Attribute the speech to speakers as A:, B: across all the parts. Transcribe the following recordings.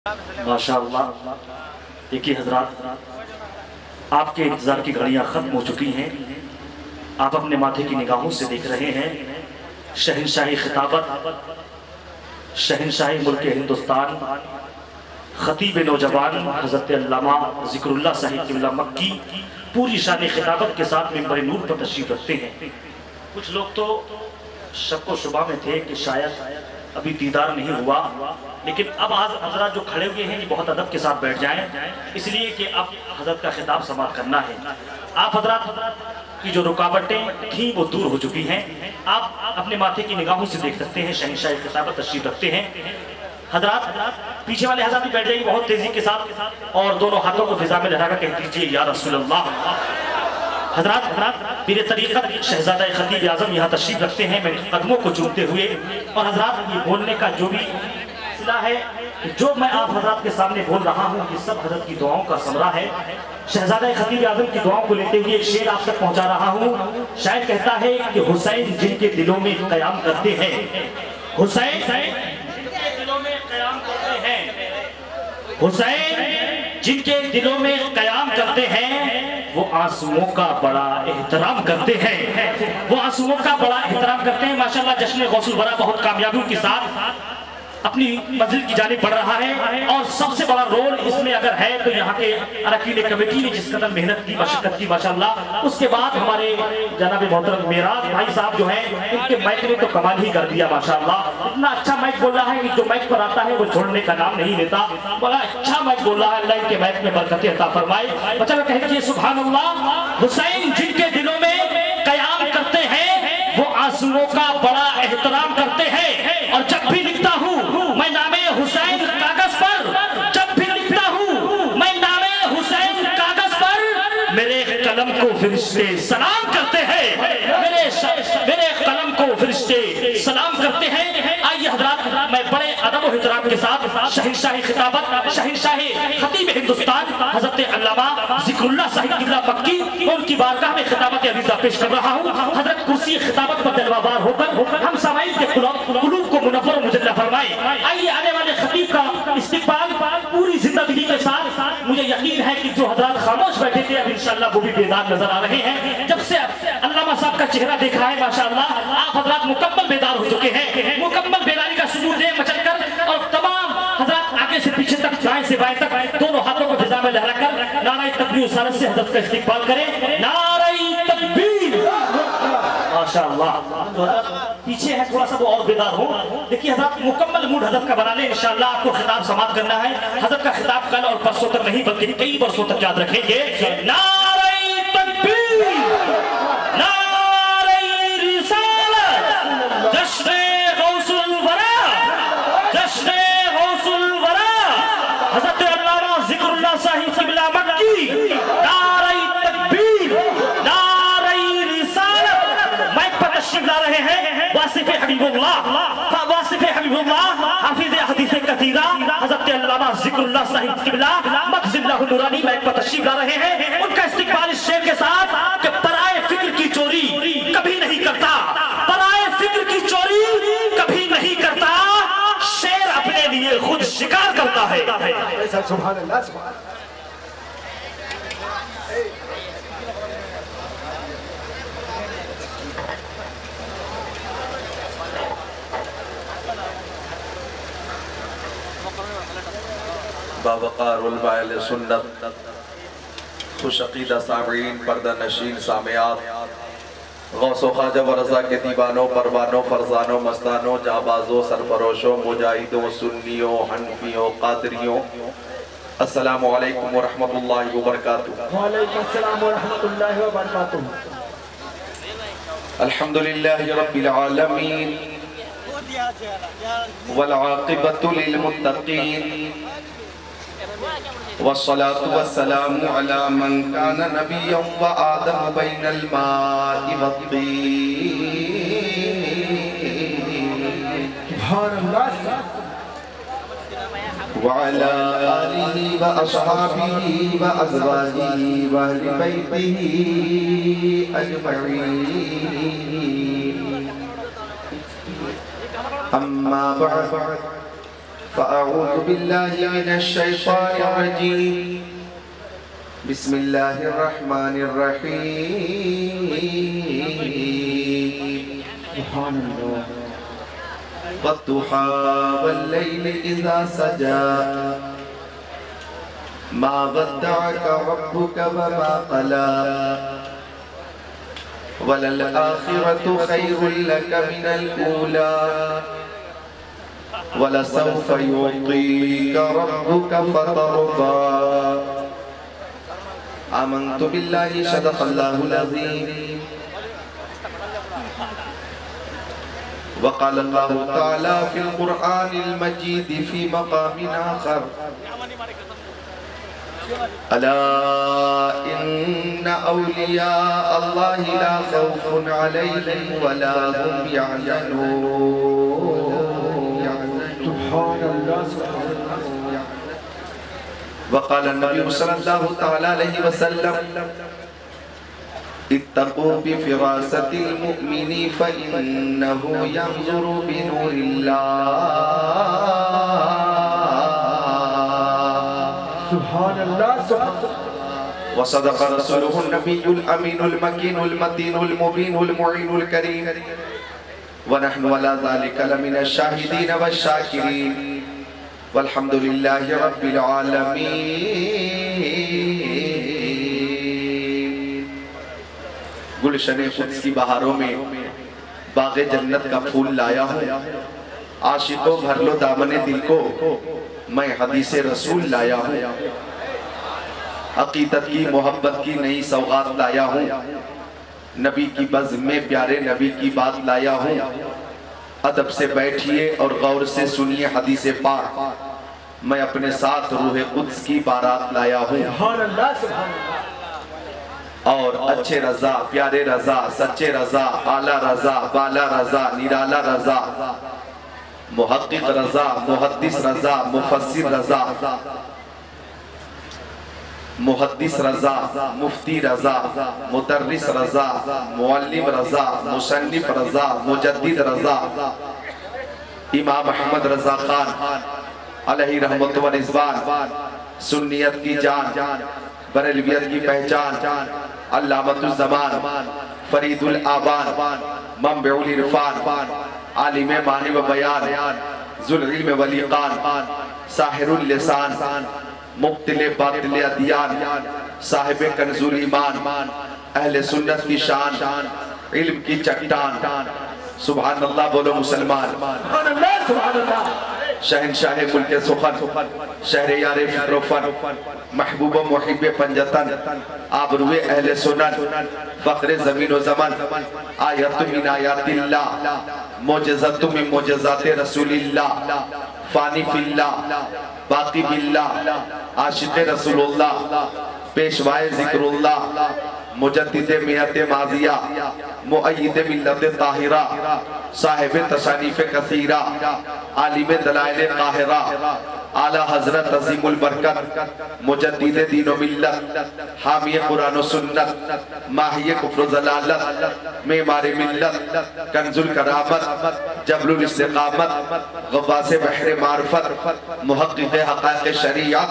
A: माशाअल्लाह। देखिए हजरात, आपके इंतज़ार की घड़ियाँ ख़त्म हो चुकी हैं। आप अपने माथे की निगाहों से देख रहे हैं शहंशाही खिताबत, शहंशाही मुल्क हिंदुस्तान, खतीब नौजवान हज़रत अल्लामा ज़िक्रुल्लाह साहिब क़िबला मक्की पूरी शान खिताबत के साथ मिंबर नूर पर तशरीफ़ रखते हैं। कुछ लोग तो शक व शुबा में थे कि शायद अभी दीदार नहीं हुआ, लेकिन अब आज हजरत जो खड़े हुए हैं ये बहुत अदब के साथ बैठ जाएं, इसलिए कि अब हजरत का खिताब समाप्त करना है। आप हजरत की जो रुकावटें थी वो दूर हो चुकी हैं। आप अपने माथे की निगाहों से देख सकते हैं शहंशाह खिताबत तशरीफ रखते हैं। हजरत पीछे वाले हजरत भी बैठ जाइए बहुत तेजी के साथ और दोनों हाथों को फिजा में लहराकर कह दीजिए या रसूल अल्लाह। हजरत पीर तरीक़त शहजादा खतीब आज़म यहाँ तशरीफ रखते हैं मेरे कदमों को चूमते हुए। और हजरत ये बोलने का जो भी सिला है, जो मैं आप हजरत के सामने बोल रहा हूँ, ये सब हजरत की दुआओं का समरा है। शहजादा खतीब आज़म की दुआओं को लेते हुए एक शेर आप तक पहुँचा रहा हूँ। शायद कहता है कि हुसैन जिनके दिलों में क़याम करते हैं, हुसैन जिनके दिलों में क़याम करते हैं, हुसैन जिनके दिलों में क़याम करते हैं, वो आंसुओं का बड़ा एहतराम करते हैं, वो आंसुओं का बड़ा एहतराम करते हैं। माशाल्लाह जश्न गौसुल वरा बहुत कामयाबियों के साथ अपनी मंजिल की जानिब बढ़ रहा है। और सबसे बड़ा रोल इसमें अगर है तो यहाँ के अरकान कमेटी ने जिस कदर मेहनत की, मशक्कत की माशाल्लाह। उसके बाद हमारे जनाब मोहतरम मेराज भाई साहब जो हैं, इनके माइक ने तो कमाल ही कर दिया माशाल्लाह। इतना अच्छा माइक बोल रहा है कि जो माइक पर आता है वो छोड़ने का नाम नहीं लेता। बड़ा अच्छा माइक बोल रहा है, अल्लाह इनके माइक में बरकत अता फरमाए। बच्चा कहिए सुभान अल्लाह। हुसैन जिनके दिलों में क़याम करते हैं, वो आंसुओं का बड़ा एहतराम करते हैं। और जब भी लिखता हूँ मैं नामे हुसैन कागज पर, जब भी लिखता हूँ मैं नामे हुसैन कागज पर, मेरे कलम को फरिश्ते सलाम करते हैं, मेरे कलम को फरिश्ते सलाम करते हैं। आइए हजरात, मैं बड़े अदब और एहतराम के साथ शहंशाही खिताबत, शहंशाही खतीब हिंदुस्तान हजरत अल्लामा ज़िक्रुल्लाह साहिब क़िबला मक्की उनकी बारगाह में खिताबत अरीज़ा पेश कर रहा हूँ। हजरत कुर्सी खिताबत पर जलवाबार होकर हम समाइल के कुलूब को मुनव्वर और मुजल्ला फरमाए। आइए आने वाले खतीब का इस्तिक़बाल पूरी जिंदगी के साथ, मुझे यकीन है कि जो हजरत खामोश बैठे थे अब इंशाअल्लाह वो भी बेदार नजर आ रहे हैं। जब से अल्लामा साहब का चेहरा देखा है माशाअल्लाह, आप हजरत मुकम्मल बेदार हो चुके हैं। मुकम्मल बेदारी का सुबूत दे मचल कर और तमाम हजरत आगे से पीछे तक, दाएं से बाएं तक दोनों हाथों को फिजा में लहराकर नारे तकबीर सारत से हजरत का इस्तिक़बाल करें। नारे तकबीर माशाअल्लाह। तो पीछे है थोड़ा सा वो और बेदार हो। देखिए हजरत मुकम्मल मूड हजरत का बना ले, इंशाअल्लाह आपको खिताब समाप्त करना है। हजरत का खिताब कल और परसों तक नहीं बल्कि कई बरसों तक याद रखेंगे। नारे तकबीर, नारे रिसालत, जश्न गौसुल वरा, जश्न गौसुल वरा, हजरत अल्लामा ज़िक्रुल्लाह साहिब क़िबला मक्की। नारे तकबीर, नारे रिसालत। माइक पर तशरीफ ला रहे हैं वासिफ़े हबीबुल्लाह, वासिफ़े हबीबुल्लाह, हाफिज़ हदीस कसीरा हज़रत अल्लामा ज़िक्रुल्लाह साहिब क़िबला मक़ज़िल्लाहु नूरानी माइक पर तशरीफ ला रहे हैं। उनका इस्तिक़बाल इस शेर के साथ कि पराए फिक्र की चोरी कभी नहीं करता, पराए फिक्र की चोरी कभी नहीं करता, शेर अपने लिए खुद शिकार करता है।
B: सुभान अल्लाह, सुभान।
C: बावक़ारुल बाइल सुन्नत खुश अक़ीदा सामईन, पर्दा नशीन सामियात, गौसो ख्वाजा व रज़ा के दीवानों, परवानों, फरजानों, मस्तानों, जाबाजों, सरफरोशों, मुजाहिदों, सुन्नियों, हनफियों, क़ादरियों, अस्सलामु अलैकुम व रहमतुल्लाहि व बरकातुहू।
B: व अलैकुम अस्सलाम व रहमतुल्लाहि व बरकातुहू।
C: अल्हम्दुलिल्लाहि रब्बिल आलमीन वल आक़िबतु लिल मुत्तक़ीन वस्सलातु वस्सलामु अला मन काना नबिय्यन व आदम बैनल माइ वत्तीन।
B: सुभान अल्लाह।
C: व अला आलिहि व अस्हाबिहि व अज़वाजिहि व अहलि बैतिहि अजमईन। अम्मा बअद फ़अऊज़ु बिल्लाहि मिनश्शैतानिर्रजीम। बिस्मिल्लाहिर्रहमानिर्रहीम।
B: सुभानअल्लाह।
C: वद्दुहा वल्लैलि इज़ा सजा मा वद्दअक रब्बुक वमा क़ला वलल आखिरतु खैरुल लक मिनल ऊला वलसौफ युअतीक रब्बुक फतरदा। आमन्तु बिल्लाहि सदक़ल्लाहुल अज़ीम। वक़ाल अल्लाहु तआला फ़िल क़ुरआनिल मजीद फ़ी मक़ामिन आख़र अला इन्ना औलिया अल्लाहि ला खौफ़ुन अलैहिम वला हुम यहज़नून।
B: सुभानअल्लाह।
C: वक़ाल नबी सल्लल्लाहु तआला अलैहि वसल्लम इत्तक़ू बिफ़िरासतिल मुअ्मिनी फ़इन्नहु यंज़ुरु बिनूरिल्लाह।
B: सुभानअल्लाह।
C: वसदक़ रसूलुहुन नबियुल अमीनुल मकीनुल मतीनुल मुबीनुल मुईनुल करीम व नहनु अला ज़ालिका लमिनश शाहिदीन वश्शाकिरीन वल्हम्दुलिल्लाहि रब्बिल आलमीन। गुलशने क़ुद्स की बहारों में बाग़े जन्नत का फूल लाया हूँ। आशिकों भर लो दामने दिल को, मैं हदीसे रसूल लाया हूँ। अकीदत की मोहब्बत की नई सौगात लाया हूँ। नबी की बज़्म में प्यारे नबी की बात लाया हूँ। अदब से बैठिए और गौर से सुनिए हदीसे पाक। मैं अपने साथ रूहे क़ुद्स की बारात लाया हूँ।
B: सुभानअल्लाह। सुभानअल्लाह।
C: और अच्छे रजा, प्यारे रजा, सच्चे रजा, आला रजा, बाला रजा, निराला रजा, मुहक्किक रजा, मुहद्दिस रजा, मुफस्सिर रजा, मुहद्दिस रजा, मुफ्ती रजा, मुदर्रिस रजा, मुअल्लिम रजा, मुसन्निफ रजा, मुजद्दिद रजा, इमाम अहमद रजा खान अलैहि रहमत व रिज़वान, सुन्नियत की जान, बरेलवियत की पहचान, अल्लामतुल ज़मान, फरीदुल आबान, मंबउल इरफान, आलिम मानी व बयान, ज़ुल इल्म व लिक़ान, साहिरुल लिसान, मुब्तिल बातिल अदियान, साहिब कंजुल ईमान, अहले सुन्नत की शान, इल्म की चट्टान। सुभान अल्लाह बोलो मुसलमान।
B: सुभानअल्लाह। सुभानअल्लाह।
C: शहनशाह मुल्क सुखन, शहरयार फिक्रोफन, महबूब मुहिब पंजतन, आबरूए अहले सुनन, फख्रे ज़मीन व ज़मन, आयतु मिन आयातिल्लाह, मोजज़तु मिन मोजज़ाते रसूलिल्लाह, फानी फिल्लाह, बाकी बिल्लाह, आशिक़े रसूलुल्लाह, पेशवाए ज़िक्रुल्लाह, मुजद्दिद मिलत माज़िया, मुअय्यिद मिल्लत ताहिरा, साहिब तशारीफ कसीरा, आलिम दलाइल काहिरा, आला हज़रत अज़ीमुल बरकत, मुजद्दिद दीन व मिल्लत, हामी कुरान व सुन्नत, माही कुफ्र व ज़लालत, मेमारे मिल्लत, कंजुल करामत, जबलुल इस्तिक़ामत, गवासे बहरे मारफत, मुहक्किक़ हक़ाइक़ शरीयत,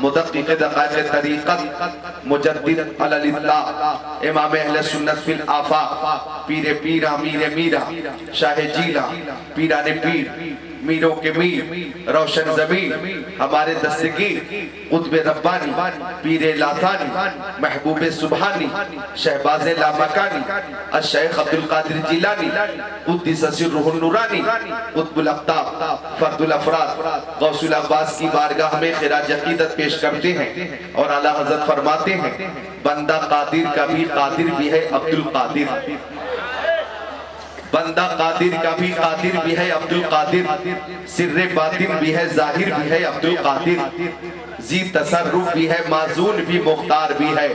C: मुदक्किक़ दक़ाइक़ तरीक़त, मुजद्दिद अलल इत्लाक़, इमाम अहले सुन्नत फिल आफ़ाक़, पीरे पीरा मीरे मीरा, शाह जीला, पीराने पीर, मीरों के मीर, रोशन ज़मीन, हमारे दस्तगीर, क़ुत्ब रब्बानी, पीरे लासानी, महबूब सुबहानी, शहबाज़ लामकानी, अश-शेख अब्दुल क़ादिर जिलानी, क़ुद्दिस सिर्रुहुन नूरानी, क़ुत्बुल अक़ताब, फ़र्दुल अफ़राद, गौसुल अब्बास की बारगाह में ख़िराज अक़ीदत पेश करते हैं। और आला हज़रत फरमाते हैं, बंदा कादिर का भी कादिर भी है अब्दुल कादिर, बंदा कादिर का भी कादिर भी है अब्दुल कादिर, सिर्रे बातिन भी है जाहिर भी है अब्दुल कादिर, जी तसर्रुफ भी है माजून भी मुख्तार भी है,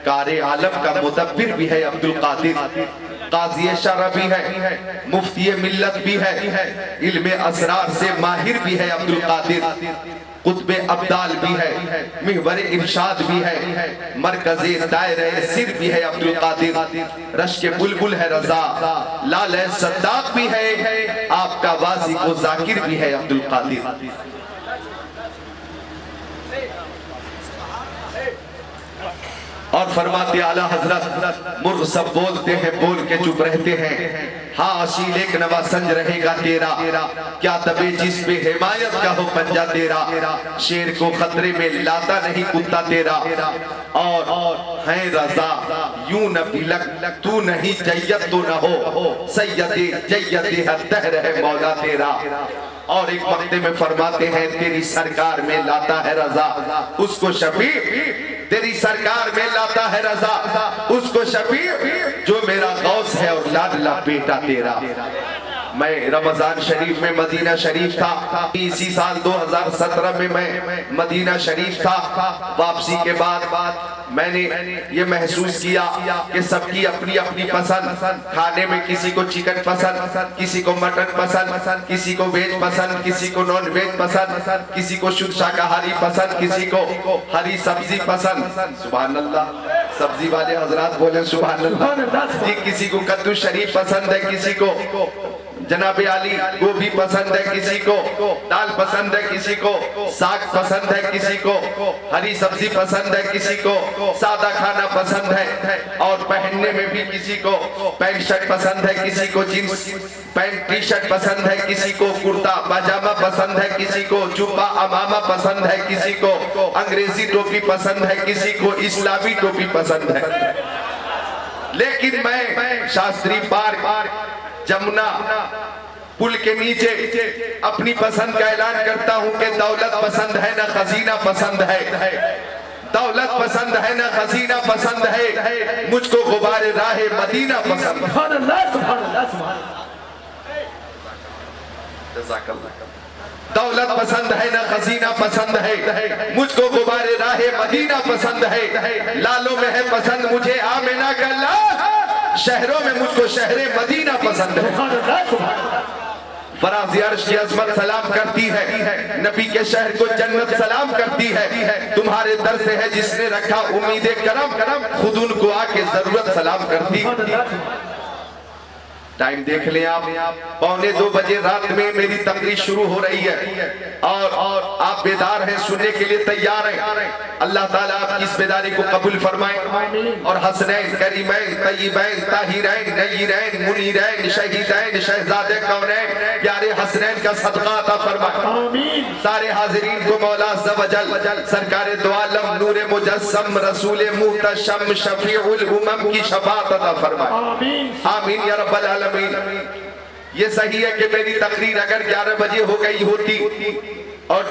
C: कारे आलम का मुदब्बिर भी है अब्दुल कादिर। काजी शरअ भी है, मुफ्ती मिल्लत भी है, इल्मे असरार से माहिर भी है अब्दुल कादिर, कुतबे अब्दाल भी है, मिहवर इरशाद भी है, मरकज़े दायरे सिर भी है अब्दुल कादिर, रश्के बुलबुल है रजा, लाल सद्दाक भी है, आपका वासी को जाकिर भी है अब्दुल कादिर। और फरमाते आला हजरत, मुर्ग सब बोलते हैं बोल के चुप रहते हैं, हाँ अशील एक नवा संज रहेगा तेरा, क्या तबे जिस पे हिमायत का हो पंजा तेरा, शेर को खतरे में लाता नहीं कुत्ता तेरा, और है रजा यूं न बिलक तू नहीं जय्यत तो न हो, सैयदे जय्यदे हद्दहर है मौला तेरा। और एक मक्ते में फरमाते हैं, तेरी सरकार में लाता है रजा उसको शफी, तेरी सरकार में लाता है रजा उसको शफी, जो मेरा गौस है और लाडला बेटा तेरा। मैं रमजान शरीफ में मदीना शरीफ था, इसी साल 2017 में मैं मदीना शरीफ था। वापसी के बाद मैंने ये महसूस किया कि सबकी अपनी अपनी पसंद, खाने में किसी को चिकन पसंद, किसी को मटन पसंद, किसी को वेज पसंद, किसी को नॉन वेज पसंद, किसी को शुद्ध शाकाहारी पसंद, किसी को हरी सब्जी पसंद। सुभान अल्लाह, सब्जी वाले हजरात बोले सुभान अल्लाह जी। किसी को कद्दू शरीफ पसंद है, किसी को जनाबे आली गोभी पसंद है, किसी को दाल पसंद है, किसी को साग पसंद है, किसी को हरी सब्जी पसंद है, किसी को सादा खाना पसंद है, और पहनने में भी किसी को पैंट शर्ट पसंद है, किसी को जींस पैंट टी शर्ट पसंद है, किसी को कुर्ता पजामा पसंद है, किसी को जुब्बा अमामा पसंद है, किसी को अंग्रेजी टोपी पसंद है, किसी को इस्लामी टोपी पसंद है। लेकिन मैं शास्त्री पार्क जमुना पुल के नीचे अपनी पसंद का ऐलान करता हूं कि दौलत पसंद है ना खजीना पसंद है, दौलत पसंद है ना खजीना पसंद है, मुझको गुबारे राहे मदीना पसंद है। दौलत पसंद है ना खजीना पसंद है, मुझको गुबारे राहे मदीना पसंद है। लालों में है पसंद मुझे आमिना का लाल, शहरों में मुझको शहरे मदीना पसंद है। फराज़ अर्श की अज़मत सलाम करती है, नबी के शहर को जन्नत सलाम करती है। तुम्हारे दर से है जिसने रखा उम्मीदे करम, खुद उनको आके जरूरत सलाम करती। टाइम देख लें आप, 1:45 बजे रात में मेरी तकरीर शुरू हो रही है, और आप बेदार हैं, सुनने के लिए तैयार हैं। अल्लाह ताला आपकी इस बेदारी को कबूल फरमाए, और हसनैन करीमैन तय्यबैन ताहिरैन नय्यरैन मुनीरैन शहीदैन शहजादे कौनैन प्यारे हसनैन का सदका अता फरमाए। सारे हाजिरीन को मौला अज़्ज़ व जल सरकार दो आलम नूर मुजस्सम रसूल मुहतशम शफीउल उमम की शफाअत अता फरमाए। आमीन या रब्बल आलमीन। ये सही है कि मेरी तकरीर अगर 11 बजे हो गई होती और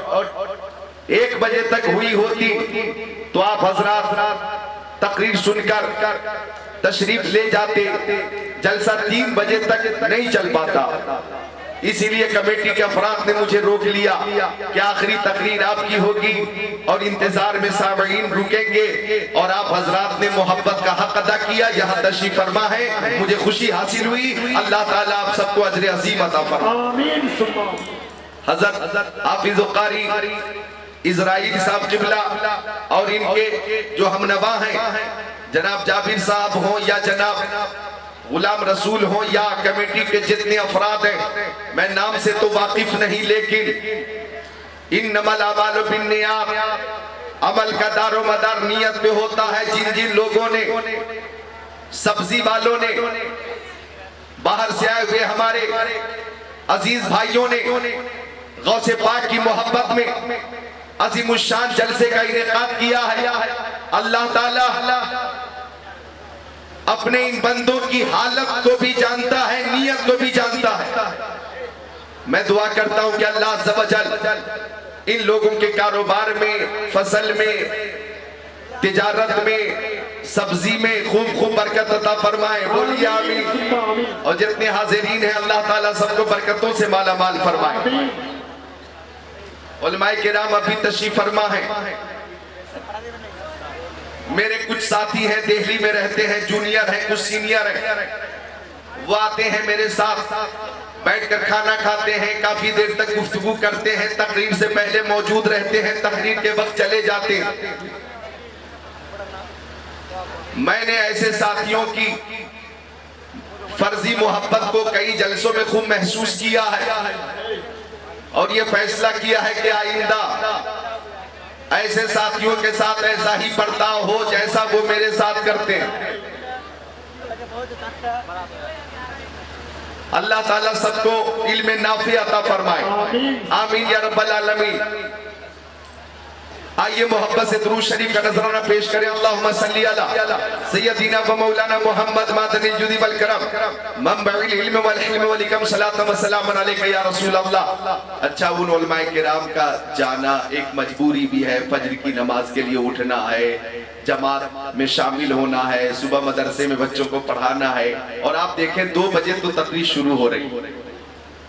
C: 1 बजे तक हुई होती तो आप हजरात तकरीर सुनकर तशरीफ ले जाते। जलसा 3 बजे तक नहीं चल पाता, इसीलिए कमेटी के अफराद ने मुझे रोक लिया कि आखिरी तकरीर आपकी होगी और इंतजार में सामईन रुकेंगे, और आप हजरात ने मोहब्बत का हक अदा किया, यहाँ तशरीफ फरमा है, मुझे खुशी हासिल हुई। अल्लाह ताला आप सबको अजर अजीम अता फरमाए। हजरत हाफिज कारी इजराइल साहब किबला और इनके जो हमनवा हैं, जनाब जाबिर साहब हो या जनाब गुलाम रसूल हो या कमेटी के जितने अफराद हैं, मैं नाम से तो वाकिफ नहीं, लेकिन इन्नमल अमालु बिन्नियात, अमल का दारो मदार नियत पे होता है। जिन जिन लोगों ने, सब्जी वालों ने, बाहर से आए हुए हमारे अजीज भाइयों ने गौसे पाक की मोहब्बत में अज़ीमुश्शान जलसे का इनेकाद किया है। अल्लाह ताला अपने इन बंदों की हालत को भी जानता है, नियत को भी जानता है। मैं दुआ करता हूं कि अल्लाह अज़्ज़ व जल इन लोगों के कारोबार में, फसल में, तिजारत में, सब्जी में खूब खूब बरकत अता फरमाए। बोलिए आमीन। और जितने हाजिरीन हैं अल्लाह ताला सबको बरकतों से माला माल फरमाए। उलमाए किराम अभी तशरीफ फरमा है। मेरे कुछ साथी हैं दिल्ली में रहते हैं, जूनियर हैं, कुछ सीनियर हैं। वो आते हैं मेरे साथ, बैठकर खाना खाते हैं, काफी देर तक गुफ्तगू करते हैं, तकरीर से पहले मौजूद रहते हैं, तकरीर के वक्त चले जाते हैं। मैंने ऐसे साथियों की फर्जी मोहब्बत को कई जलसों में खूब महसूस किया है और ये फैसला किया है कि आइंदा ऐसे साथियों के साथ ऐसा ही बर्ताव हो जैसा वो मेरे साथ करते हैं। अल्लाह ताला सबको इल्म नाफी अता फरमाए, आमीन या रब्बल आलमीन। आइए मोहब्बत से दुरूद शरीफ का नजराना पेश करें। अल्लाहुम्मा सल्ली अला सय्यदिना व मौलाना मुहम्मद मादनी जुदी वल करम मंबउल इल्म वल हिल्म वल इकम सलात व सलाम अलैका या रसूल अल्लाह। अच्छा, उन उलमाए किराम का जाना एक मजबूरी भी है, फजर की नमाज के लिए उठना है, जमात में शामिल होना है, सुबह मदरसे में बच्चों को पढ़ाना है। और आप देखें 2 बजे तो तकरीर शुरू हो रही।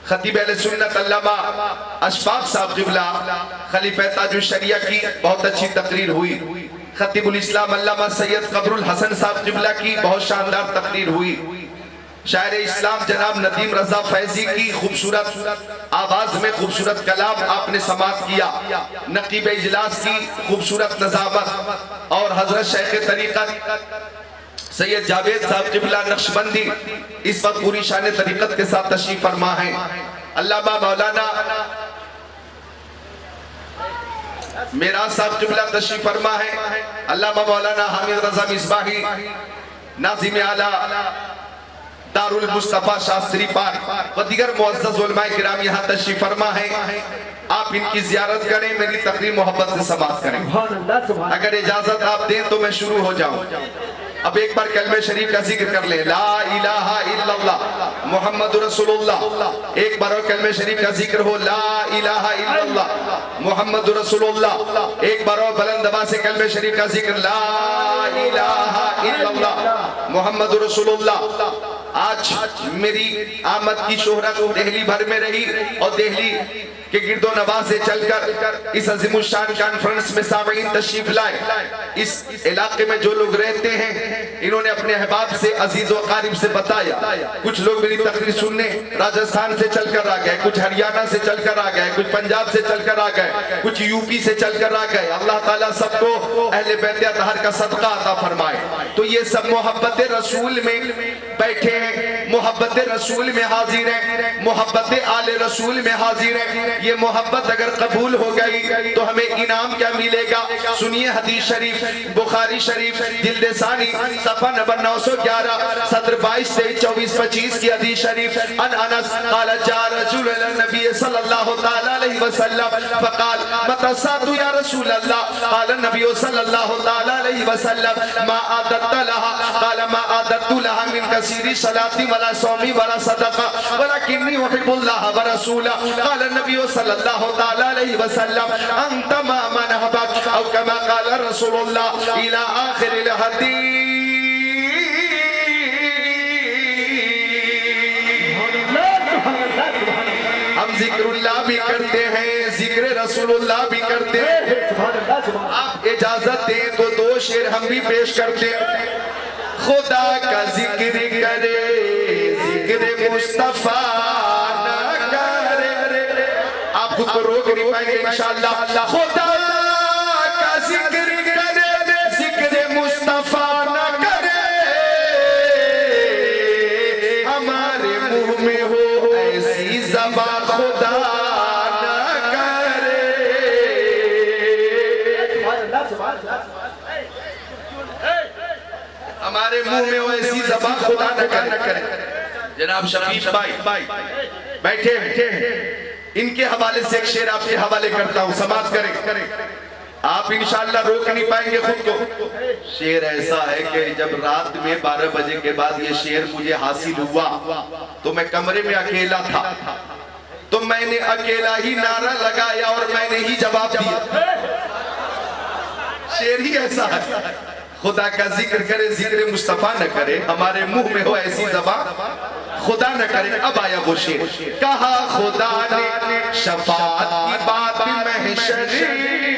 C: खतीब अहले सुन्नत अल्लामा अशफाक साहब क़िबला खलीफा ताजुश शरिया की बहुत अच्छी तकरीर हुई। खतीबुल इस्लाम अल्लामा सैयद कबरुल हसन साहब क़िबला की बहुत शानदार तकरीर हुई। शायर इस्लाम जनाब नदीम रजा फैजी की खूबसूरत आवाज में खूबसूरत कलाम आपने समाअत किया। नकीब इजलास की खूबसूरत नज़ामत और हजरत शेख तरीक़त सैयद जावेद साहब क़िबला नक्शबंदी इस वक्त पूरी शान तरीक़त के साथ तशरीफ फरमा है। अल्लामा मौलाना मेराज साहब क़िबला तशरीफ फरमा है। अल्लामा मौलाना हामिद रजा मिसबाही नाज़िम आला दारुल मुस्तफा शास्त्री पाक व दीगर मुअज़्ज़ज़ उलमाए किराम यहाँ तशरीफ फरमा है। आप इनकी ज़ियारत करें, मेरी तकरीर मोहब्बत से समाअत करें। अगर इजाजत आप दें तो मैं शुरू हो जाऊं। अब एक बार कलमे शरीफ का जिक्र कर ले, ला इलाहा इल्लल्लाह मुहम्मदुर रसूलुल्लाह। एक बार और कलमे शरीफ का जिक्र हो, ला इलाहा इल्लल्लाह मुहम्मदुर रसूलुल्लाह। एक बार और बुलंद आवाज से कलमे शरीफ का जिक्र, ला इलाहा इल्लल्लाह मुहम्मदुर रसूलुल्लाह। आज मेरी आमद की शोहरत दिल्ली भर में रही और दिल्ली के गिरदो नवाज से चलकर इस अज़ीमुश्शान कॉन्फ्रेंस में सामीन तशरीफ लाए। इस इलाके में जो लोग रहते हैं इन्होंने अपने अहबाब से, अजीज व क़रीब से बताया। कुछ लोग मेरी तकरीर सुनने राजस्थान से चलकर आ गए, कुछ हरियाणा से चलकर आ गए, कुछ पंजाब से चलकर आ गए, कुछ यूपी से चलकर आ गए। अल्लाह ताला सबको अहले बैत अतहर का सदका अता फरमाए। तो ये सब मोहब्बत रसूल में बैठे हैं, मोहब्बत रसूल में हाजिर हैं, मोहब्बत आले रसूल में हाजिर हैं। ये मोहब्बत अगर कबूल हो गई तो हमें इनाम क्या मिलेगा? सुनिए हदीस शरीफ, बुखारी शरीफ जिल्द सानी सफा नंबर 911 सदर 22 से 24 25 की हदीस शरीफ। अन अनस क़ाल जा रजुल इलन नबी सल्लल्लाहु तआला अलैहि वसल्लम फ़क़ाल मता सातु या रसूल अल्लाह। क़ाल नबी सल्लल्लाहु तआला अलैहि वसल्लम मा आदत लहा। क़ाल मा आदत लहा मिन कसीरी सलाती वला सौमी वला सदका वलाकिन्नी उहिब्बुल्लाह व रसूलह। क़ाल नबी सल्लल्लाहु तआला अलैहि वसल्लम अंत मा मन हबक औ कमा क़ाल रसूलुल्लाह इला आखिरिल हदीस। हम जिक्रुल्लाह भी करते हैं, जिक्र रसूलुल्लाह भी करते हैं। आप इजाजत दें तो 2 शेर हम भी पेश करते हैं। खुदा का जिक्र करे, जिक्र मुस्तफा न करे। आप खुद को रोक नहीं पाएंगे इंशाअल्लाह। खुदा का जिक्र करे, जिक्र मुस्तफा न करे, हमारे मुंह में हो ऐसी ज़बान खुदा न करे। हमारे मुंह में हो ऐसी ज़बान खुदा न करे। जनाब शफीक भाई बैठे हैं, इनके हवाले से एक शेर आपके हवाले करता हूं, समाज करें। आप इंशाअल्लाह रोक नहीं पाएंगे खुद को। शेर ऐसा है कि जब रात में 12 बजे के बाद ये शेर मुझे हासिल हुआ तो मैं कमरे में अकेला था, तो मैंने अकेला ही नारा लगाया और मैंने ही जवाब दिया। शेर ही ऐसा है, खुदा का जिक्र करे, जिक्र मुस्तफा न करे, हमारे मुंह में हो ऐसी ज़बान खुदा न करे। अब आया वो शेर, कहा खुदा ने शफाअत की बात महशर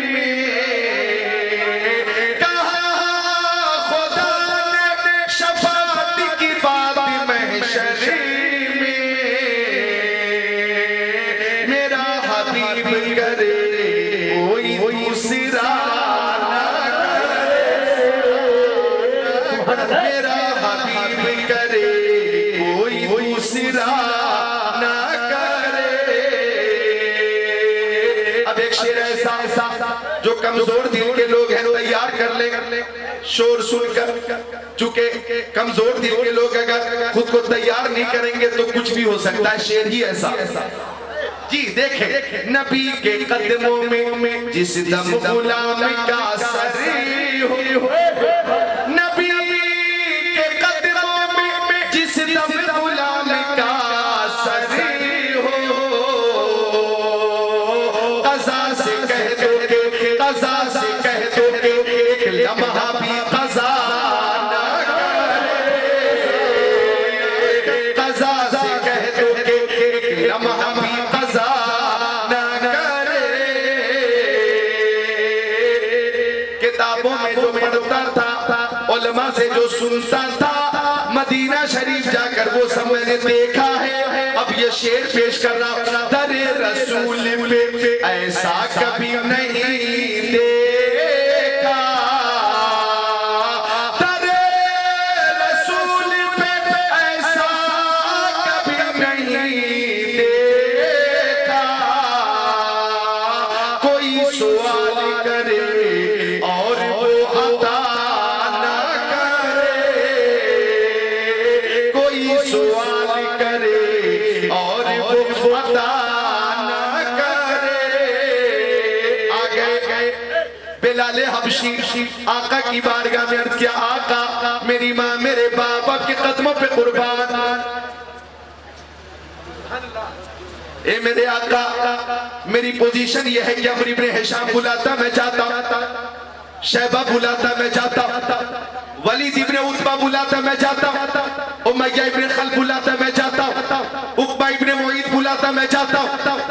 C: में, कहा खुदा ने शफाअत की बात महशर दूसरा न करे, मेरा हबीब करे कोई दूसरा न करे। अब एक शेर ऐसा जो कमजोर दिल के लोग हैं तैयार कर ले शोर सुनकर, चूंकि कमजोर दिल के लोग अगर खुद को तैयार नहीं करेंगे तो कुछ भी हो सकता है। शेर ही ऐसा जी देखें, नबी के कदमों में जिस दम गुलाम का सरी हो, नबी के कदमों में जिस दम गुलाम का सरी हो, कज़ा से कह दो के, कज़ा से कह दो के एक लम्हा भी कज़ा न करे, कज़ा से कह दो के एक लम्हा भी कज़ा न करे। किताबों में जो पढ़ता था, उलमा से जो सुनता था, मदीना शरीफ जाकर वो सब मैंने देखा है। अब ये शेर पेश कर रहा, दरे रसूल पे ऐसा कभी नहीं देखा, दरे रसूल पे ऐसा कभी नहीं देखा, कोई सवाल करे और वो अता न करे, कोई सवाल करे और वो अता न करे। आ गए बिलाल हबशी, आका की बारगाह में अर्ज किया, आका मेरी माँ मेरे बाप आपके कदमों पे कुर्बान। ए मेरे आका, मेरी पोजीशन यह है कि अमर इब्ने हिशाम बुलाता मैं जाता, शैबा बुलाता मैं जाता, वलीद इब्ने उतबा बुलाता मैं जाता, उमय्या इब्ने खल्फ बुलाता मैं जाता, उक़बा इब्ने मुईद बुलाता मैं जाता,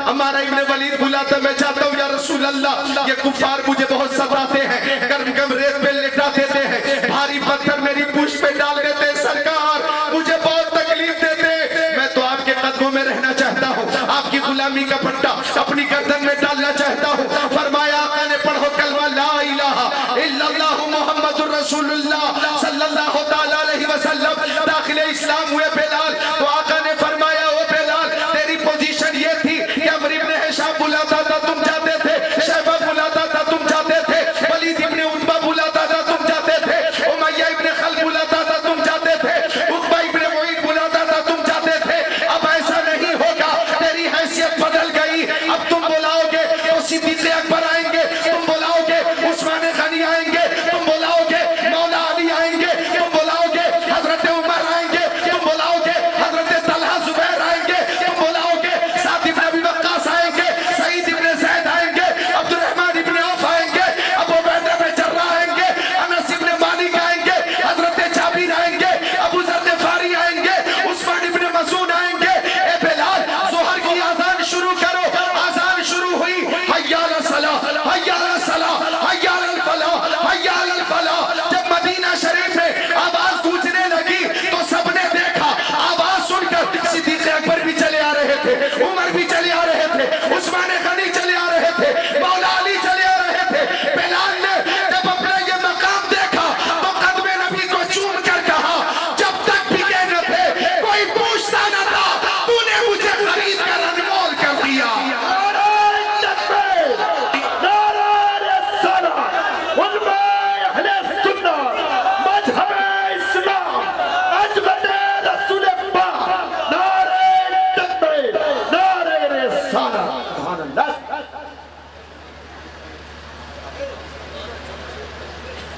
C: अमारा इब्ने वलीद बुलाता मैं जाता हूँ। या रसूल अल्लाह, ये कुफार मुझे बहुत सताते हैं, गर्म गर्म रेत पे लिटा देते हैं, भारी पत्थर मेरी पूंछ पे डाल देते हैं, सरकार मुझे बहुत तकलीफ देते हैं। मैं तो आपके कदमों में रहना चाहता हूँ, आपकी गुलामी का पट्टा अपनी गर्दन में डालना चाहता हूँ। फरमाया आका ने, पढ़ो कलमा ला इलाहा इल्लल्लाहु मुहम्मदुर रसूलुल्लाह सल्लल्लाहु तआला अलैहि वसल्लम। दाखिले इस्लाम हुए बिलाल, तो आका ने फरमाया, ओ बिलाल तेरी पोजीशन ये थी कि अमर इब्ने हिशाम बुलाता था तुम जाते थे, शैबा बुलाता था तुम जाते थे, वलीद इब्ने उतबा बुलाता था तुम जाते थे, उमय्या इब्ने खल्फ बुलाता था तुम जाते थे, उक़बा इब्ने मुईद बुलाता था तुम जाते थे। अब ऐसा नहीं होगा, तेरी हैसियत बदल गई। अब तुम बुलाओगे तो सिद्दीक़ अकबर आएंगे, तुम बुलाओगे उस्मान गनी आएंगे, तुम बुलाओगे मौला अली आएंगे, तुम बुलाओगे हजरत उमर आएंगे, तुम बुलाओगे हजरत तलहा जुबैर आएंगे, तुम बुलाओगे साद इब्ने अबी वक्कास आएंगे, सईद इब्ने ज़ैद आएंगे, अब्दुर्रहमान इब्ने औफ आएंगे, अबू उबैदा इब्ने जर्राह आएंगे, अनस इब्ने मालिक आएंगे, हजरत जाबिर आएंगे, अबू ज़र ग़िफ़ारी आएंगे, उस्मान इब्ने मज़ून आएंगे। ए बिलाल, ज़ोहर की आज़ान शुरू करो। आज़ान शुरू हुई, हय्या अला सलाह, हय्या अला सलाह, हय्या अल फलाह, हय्या अल फलाह। जब मदीना शरीफ में आवाज गूंजने लगी तो सबने देखा, आवाज सुनकर सिद्दीक़ अकबर भी चले आ रहे थे, उमर भी चले आ रहे थे, उस्मान गनी चले आ रहे थे, मौला अली चले आ रहे थे। बिलाल ने जब अपना ये मकाम देखा तो कदमे नबी को चूम कर कहा, जब तक बिके न थे कोई पूछता न था, तूने मुझे खरीद कर अनमोल कर दिया।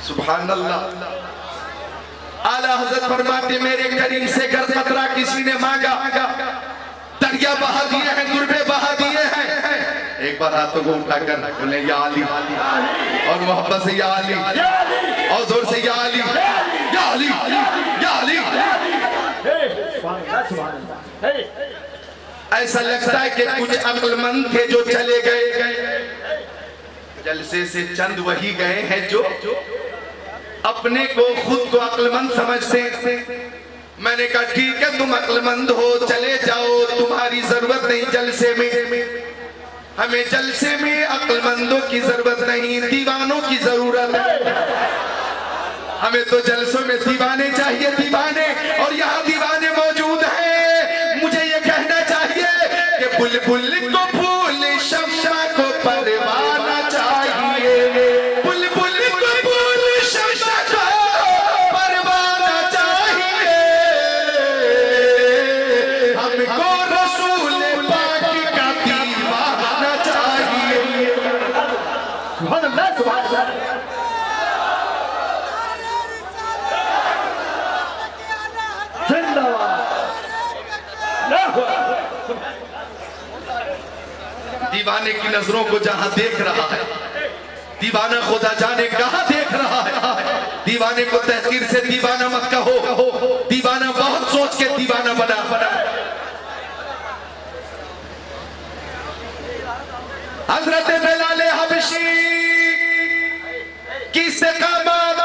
C: सुभान अल्लाह। आला हज़रत फरमाते, मेरे करीम से गर खतरा किसी ने मांगा, दरिया बहा दिए हैं, दुर्बे बहा दिए हैं। एक बार हाथों को उठाकर बोले या अली, और मोहब्बत से या अली, और जोर से या अली, या अली, या अली। ऐसा लगता है कि कुछ अक्लमंद थे जो चले गए, जलसे से चंद वही गए हैं जो अपने को खुद को अक्लमंद समझते। मैंने कहा ठीक है, तुम अक्लमंद हो, चले जाओ, तुम्हारी जरूरत नहीं जलसे में। हमें जलसे में अक्लमंदों की जरूरत नहीं, दीवानों की जरूरत है। हमें तो जलसों में दीवाने चाहिए, दीवाने, और यहाँ दीवाने मौजूद हैं। मुझे ये कहना चाहिए कि बुलबुल को फूल, शम्मा को परवाना चाहिए, बुलबुल को फूल, शम्मा को परवाना चाहिए। हमको रसूल पाक का दीवाना चाहिए।
B: सुभान अल्लाह, सुभान अल्लाह।
C: दीवाने की नजरों को जहां देख रहा है, दीवाना खुदा जाने कहां देख रहा है। दीवाने को तहकीर से दीवाना मत कहो, दीवाना बहुत सोच के दीवाना बना। हजरत बिलाल हबशी की इस्तिकामत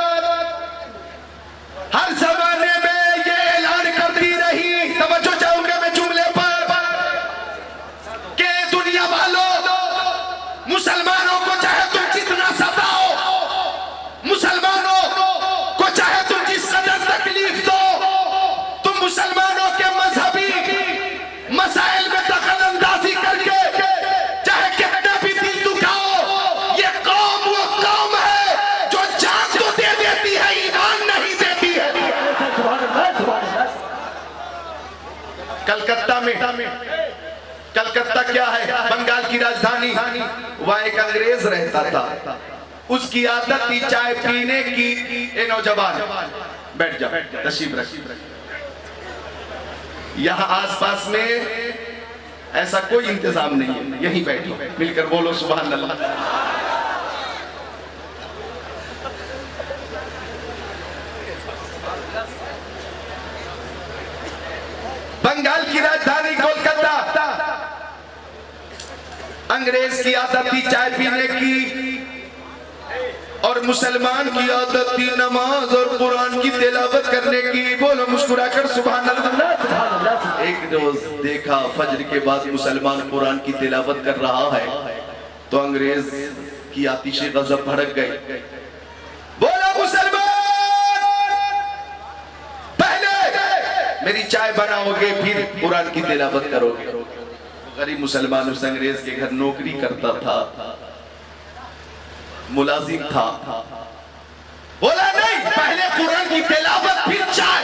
C: हर जमाने में ये ऐलान करती रही। तवज्जो चाहूंगा मैं जुमले पर कि दुनिया वालों, मुसलमानों को चाहे तुम जितना सताओ, मुसलमानों को चाहे तुम जिस कदर तकलीफ दो, तुम मुसलमानों के मजहबी मसाइल में दखल अंदाजी करके चाहे कितना भी दिल दुखाओ, ये कौम वो कौम है जो जान तो दे देती है, ईमान नहीं देती है। कलकत्ता क्या है? बंगाल की राजधानी। वहाँ एक अंग्रेज रहता था, उसकी आदत थी चाय पीने की। ए नौजवान बैठ जा, तशरीफ रख। यहाँ आसपास में ऐसा कोई इंतजाम नहीं है, यहीं बैठो, मिलकर बोलो सुभान अल्लाह। बंगाल की राजधानी कोलकाता। अंग्रेज की आदत थी चाय पीने की, और मुसलमान की आदत थी नमाज और कुरान की तिलावत करने की। बोलो मुस्कुराकर सुभान अल्लाह। एक रोज देखा फजर के बाद मुसलमान कुरान की तिलावत कर रहा है, तो अंग्रेज की आतिशे गजब भड़क गई। बोला मुसलमान, मेरी चाय बनाओगे फिर कुरान की तिलावत करोगे। गरीब मुसलमान उस अंग्रेज के घर नौकरी करता था, मुलाजिम था। बोला नहीं, पहले कुरान की तिलावत फिर चाय।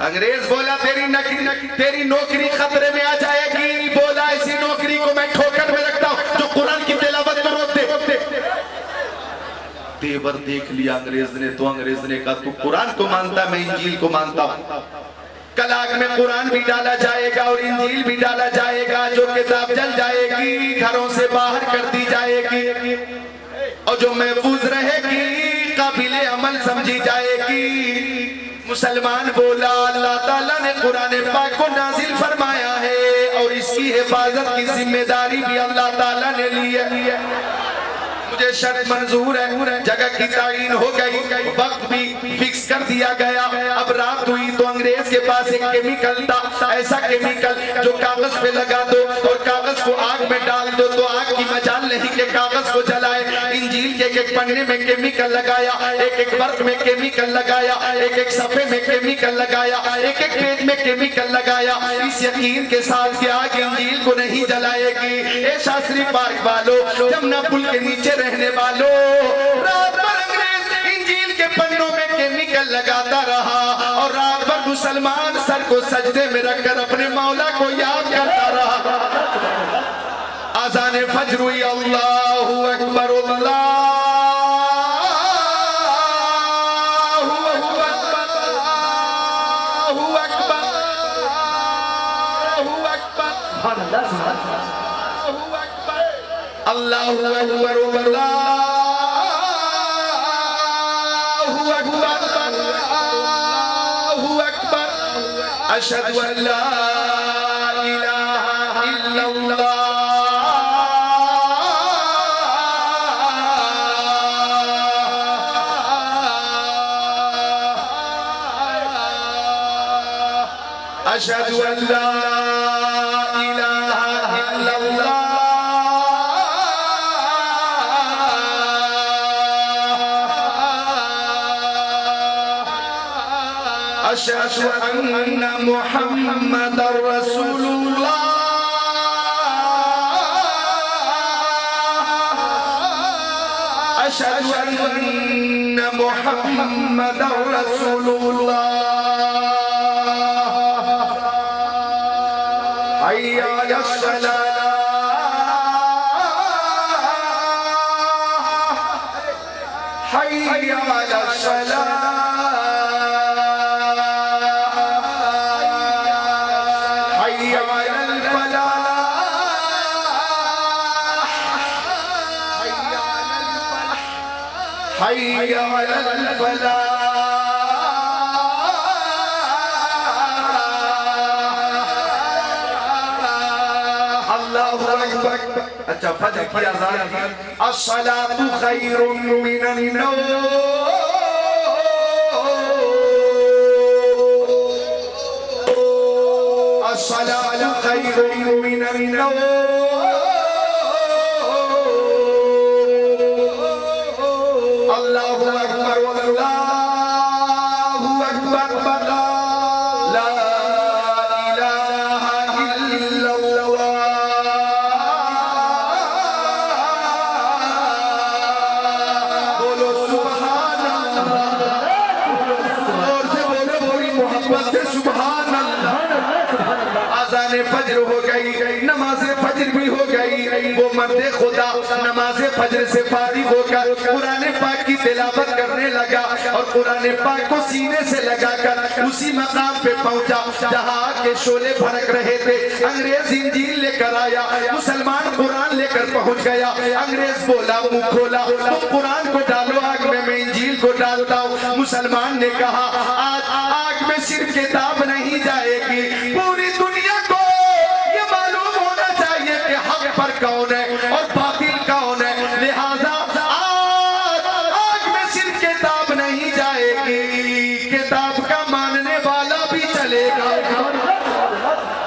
C: अंग्रेज बोला तेरी नौकरी खतरे में आ जाएगी। बोला ऐसी नौकरी को मैं ठोकर में रखता हूं जो कुरान की तिलावत को रोक दे। तेवर देख लिया अंग्रेज ने, तो अंग्रेज ने कहा तू कुरान को मानता, मैं इंजील को मानता हूं। कल आग में कुरान भी डाला जाएगा और इंजील भी डाला जाएगा। जो किताब जल जाएगी, घरों से बाहर कर दी जाएगी, और जो महफूज रहेगी काबिले अमल समझी जाएगी। मुसलमान बोला अल्लाह ताला ने कुरान पाक को नाजिल फरमाया है, और इसकी हिफाजत की जिम्मेदारी भी अल्लाह ताला ने ली है। मुझे शर्त मंजूर है, जगह की तायीन हो गई, वक्त भी फिक्स कर दिया गया। अब रात हुई तो अंग्रेज के पास एक केमिकल था, ऐसा केमिकल जो कागज पे लगा दो और कागज को आग में डाल दो तो आग की मजाल नहीं के कागज को जलाए। इंजील के एक पन्ने में केमिकल लगाया, एक वर्क में केमिकल लगाया, एक सफे में केमिकल लगाया, एक पेज में केमिकल लगाया, इस यकीन के साथ कि आग इंजील को नहीं जलाएगी। ए शास्त्री पार्क वालों, जमुना पुल के नीचे रहने वालों, रात भर अंग्रेज इंजील के पन्नों में केमिकल लगाता रहा, और रात भर मुसलमान सर को सजदे में रखकर अपने मौला को याद करता रहा। आज़ान फज्र हुई, अल्लाहु अकबर, अल्लाहु अकबर, अल्लाहु अकबर, अल्लाहु अकबर, अशहदु अल्ला इलाहा इल्लल्लाह। अशहदु अल्ला इलाहा इल्लल्लाह। अशहदु अन्ना मुहम्मदर रसूलुल्लाह अशहदु अन्ना मुहम्मदर रसूलुल्लाह हय्या अलस सलाह हय्या अलस सलाह हय्या अलल फलाह अल्लाहु अकबर। अच्छा फजर की अज़ान अस्सलातु खैरुम मिनन नौम अस्सलातु खैरुम मिनन नौम अल्लाहु अकबर वल्लाहु अकबर ला इलाहा इल्लल्लाह बोलो सुभान अल्लाह और से बोलो पूरी मोहब्बत से सुभान अल्लाह। अज़ान फज्र हो गई नमाज फज्र भी हो गई वो मर्दे खुदा नमाज फज्र से फारिग होकर कुरान पाक की तिलावत करने लगा और कुरान पाक को सीने से लगाकर उसी मकाम पे पहुंचा जहां के शोले भड़क रहे थे। अंग्रेज इंजील लेकर आया, मुसलमान कुरान लेकर पहुंच गया। अंग्रेज बोला मुंह खोला तो कुरान को डालो आग में, मैं इंजील को डालता हूं। मुसलमान ने कहा आज आग में सिर्फ किताब नहीं जाएगी, पूरी दुनिया को ये मालूम होना चाहिए कि हक पर कौन है और बातिल कौन है। लिहाजा किताब का मानने वाला भी चलेगा।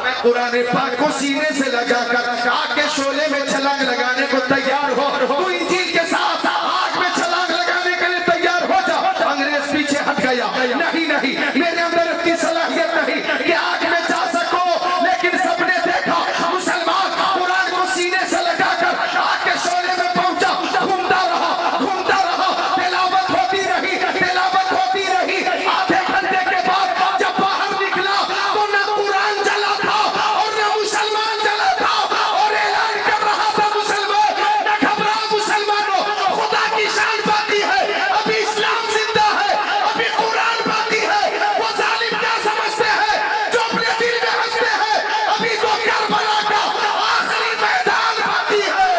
C: मैं कुरान पाक को सीने से लगाकर आग के शोले में छलांग लगाने को तैयार हो, तू इंजील के साथ आग में छलांग लगाने के लिए तैयार हो जा। अंग्रेज पीछे हट गया, नहीं नहीं मेरे अंदर इतनी सलाहियत नहीं कि आग में जा सको। लेकिन सबने देखा मुसलमान कुरान को सीने से लगाकर आग के शोले में पहुंचा, घूमता रहा तिलावत होती रही। आधे घंटे के बाद जब बाहर निकला तो न कुरान जला था और न मुसलमान जला था और ऐलान कर रहा था मुसलमान न घबराओ मुसलमानों, खुदा की शान बाकी है, अभी इस्लाम जिंदा है, अभी कुरान बाकी है। वो जालिम क्या समझते हैं जो अपने दिल में हंसते हैं, अभी तो करबला का आखिरी मैदान बाकी है।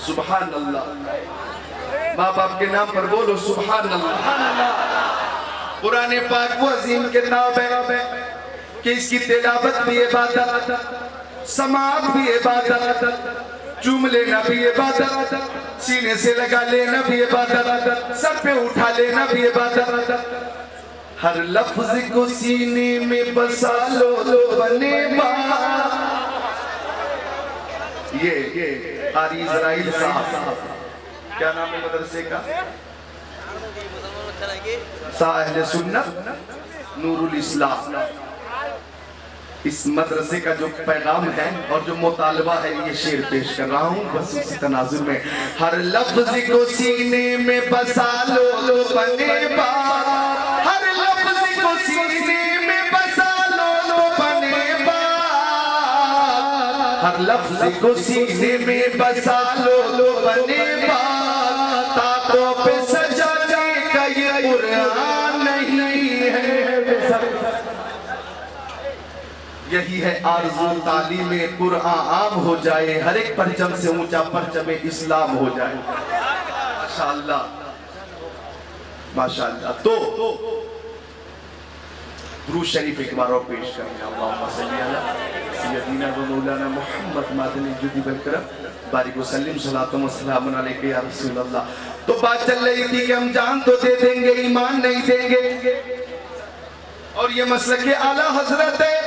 C: सुभान अल्लाह, माँ बाप के नाम पर बोलो सुभान अल्लाह। कुरान पाक वो अजीम किताब है कि इसकी तिलावत भी इबादत, समाअत भी इबादत, चूम लेना भी इबादत, सीने से लगा लेना भी इबादत, सर पे उठा लेना भी इबादत। हर लफ्ज को सीने में बसा लो बने बात। ये कारी इज़राइल साहब, क्या नाम है मदरसे का? अहले सुन्नत नूरुल इस्लाम। इस मदरसे का जो पैगाम है और जो मुतालबा है ये शेर पेश कर रहा हूँ बस उसी तनाजुर में। हर लफ्ज को सीने में बसा लो बने बात, हर लफ्ज को सीने में बसा लो बने बात, हर लफ्ज को सीने में बसा लो बने बात। ताकों पे सजाने का ये कुरान नहीं है। यही है आरज़ू तालीम कुरान आम हो जाए, हर एक परचम से ऊंचा परचम इस्लाम हो जाए। माशाअल्लाह माशाअल्लाह। तो दुरूद शरीफ एक बार और पेश करेंगे। अल्लाहुम्मा सल्ली अला सय्यदिना व मौलाना मुहम्मद मादनी जुदी बलकरम।
B: बारिक वसल्लम सलातुम वस्सलाम अलैका या रसूल अल्लाह। तो बात चल रही थी कि हम जान तो दे देंगे, ईमान नहीं देंगे। और ये मसलक के आला हजरत है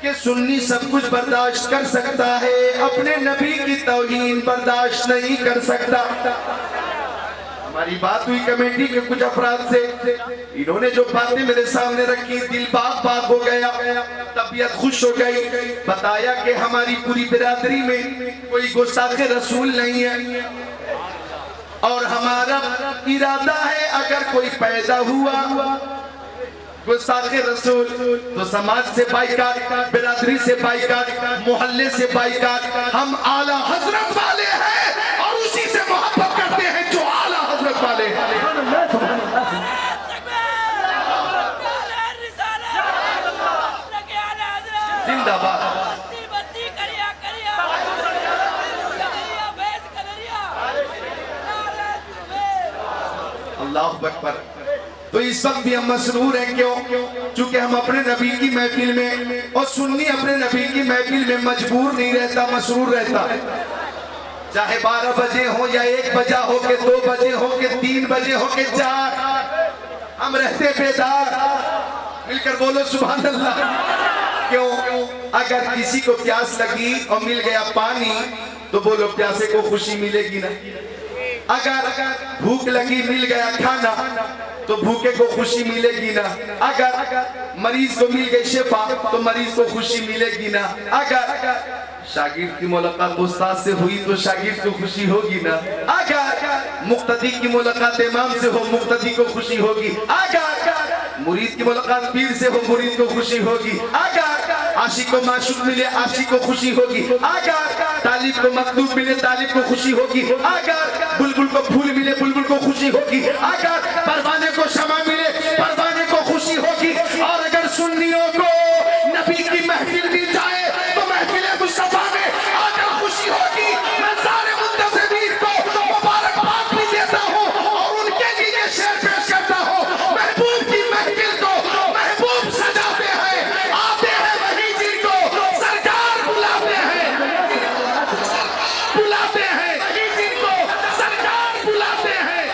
B: कि सुन्नी सब कुछ बर्दाश्त कर सकता है, अपने नबी की तौहीन बर्दाश्त नहीं कर सकता। हमारी बात हुई कमेटी के कुछ अफराद से, इन्होंने जो बातें मेरे सामने रखी, दिल बाग बाग हो गया, तबीयत खुश हो गई। बताया कि हमारी पूरी बिरादरी में कोई गुस्ताखे रसूल नहीं है और हमारा इरादा है अगर कोई पैदा हुआ गुस्ताखे रसूल तो समाज से बाइकाट, बिरादरी से बाइकाट, मोहल्ले से बाइकाट। हम आला हजरत वाले हैं और उसी से मोहब्बत करते हैं जो आला हजरत वाले हैं। जिंदाबाद। अल्लाह अकबर। तो इस वक्त भी हम मसरूर हैं, क्यों? चूंकि हम अपने नबी की महफिल में, और सुन्नी अपने नबी की महफिल में मजबूर नहीं रहता, मसरूर रहता है। चाहे 12 बजे हो या 1 बजा हो के 2 बजे हो के 3 बजे हो के 4, हम रहते बेदार। मिलकर बोलो सुभान अल्लाह। क्यों? अगर किसी को प्यास लगी और मिल गया पानी तो बोलो प्यासे को खुशी मिलेगी ना। अगर भूख लगी मिल गया खाना तो भूखे को खुशी मिलेगी ना। अगर मरीज को मिल गई शिफा तो मरीज को खुशी मिलेगी ना। अगर शागिर्द की मुलाकात उस्ताद से हुई तो शागिर्द को खुशी होगी ना। अगर मुक्तदी की मुलाकात इमाम से हो मुक्तदी को खुशी होगी। अगर मुरीद की मुलाकात पीर से हो मुरीद को खुशी होगी। अगर आशिक को माशूक मिले आशिक को खुशी होगी। अगर तालिब को मतलूब मिले तालिब को खुशी होगी। अगर बुलबुल को फूल मिले बुलबुल को खुशी होगी। अगर परवाने को शमा मिले परवाने को खुशी होगी। और अगर सुन्नियों को नबी की महफिल दी जाए तो महफिल मुस्तफा में आकर खुशी होगी। मैं सारे मुंतज़िमीन को मुबारकबाद भी देता हूँ और उनके लिए शेर पेश करता हूँ। महबूब की महफिल को महबूब सजाते हैं, आते हैं वही जिनको सरकार बुलाते हैं, बुलाते हैं वही जिनको सरकार बुलाते हैं,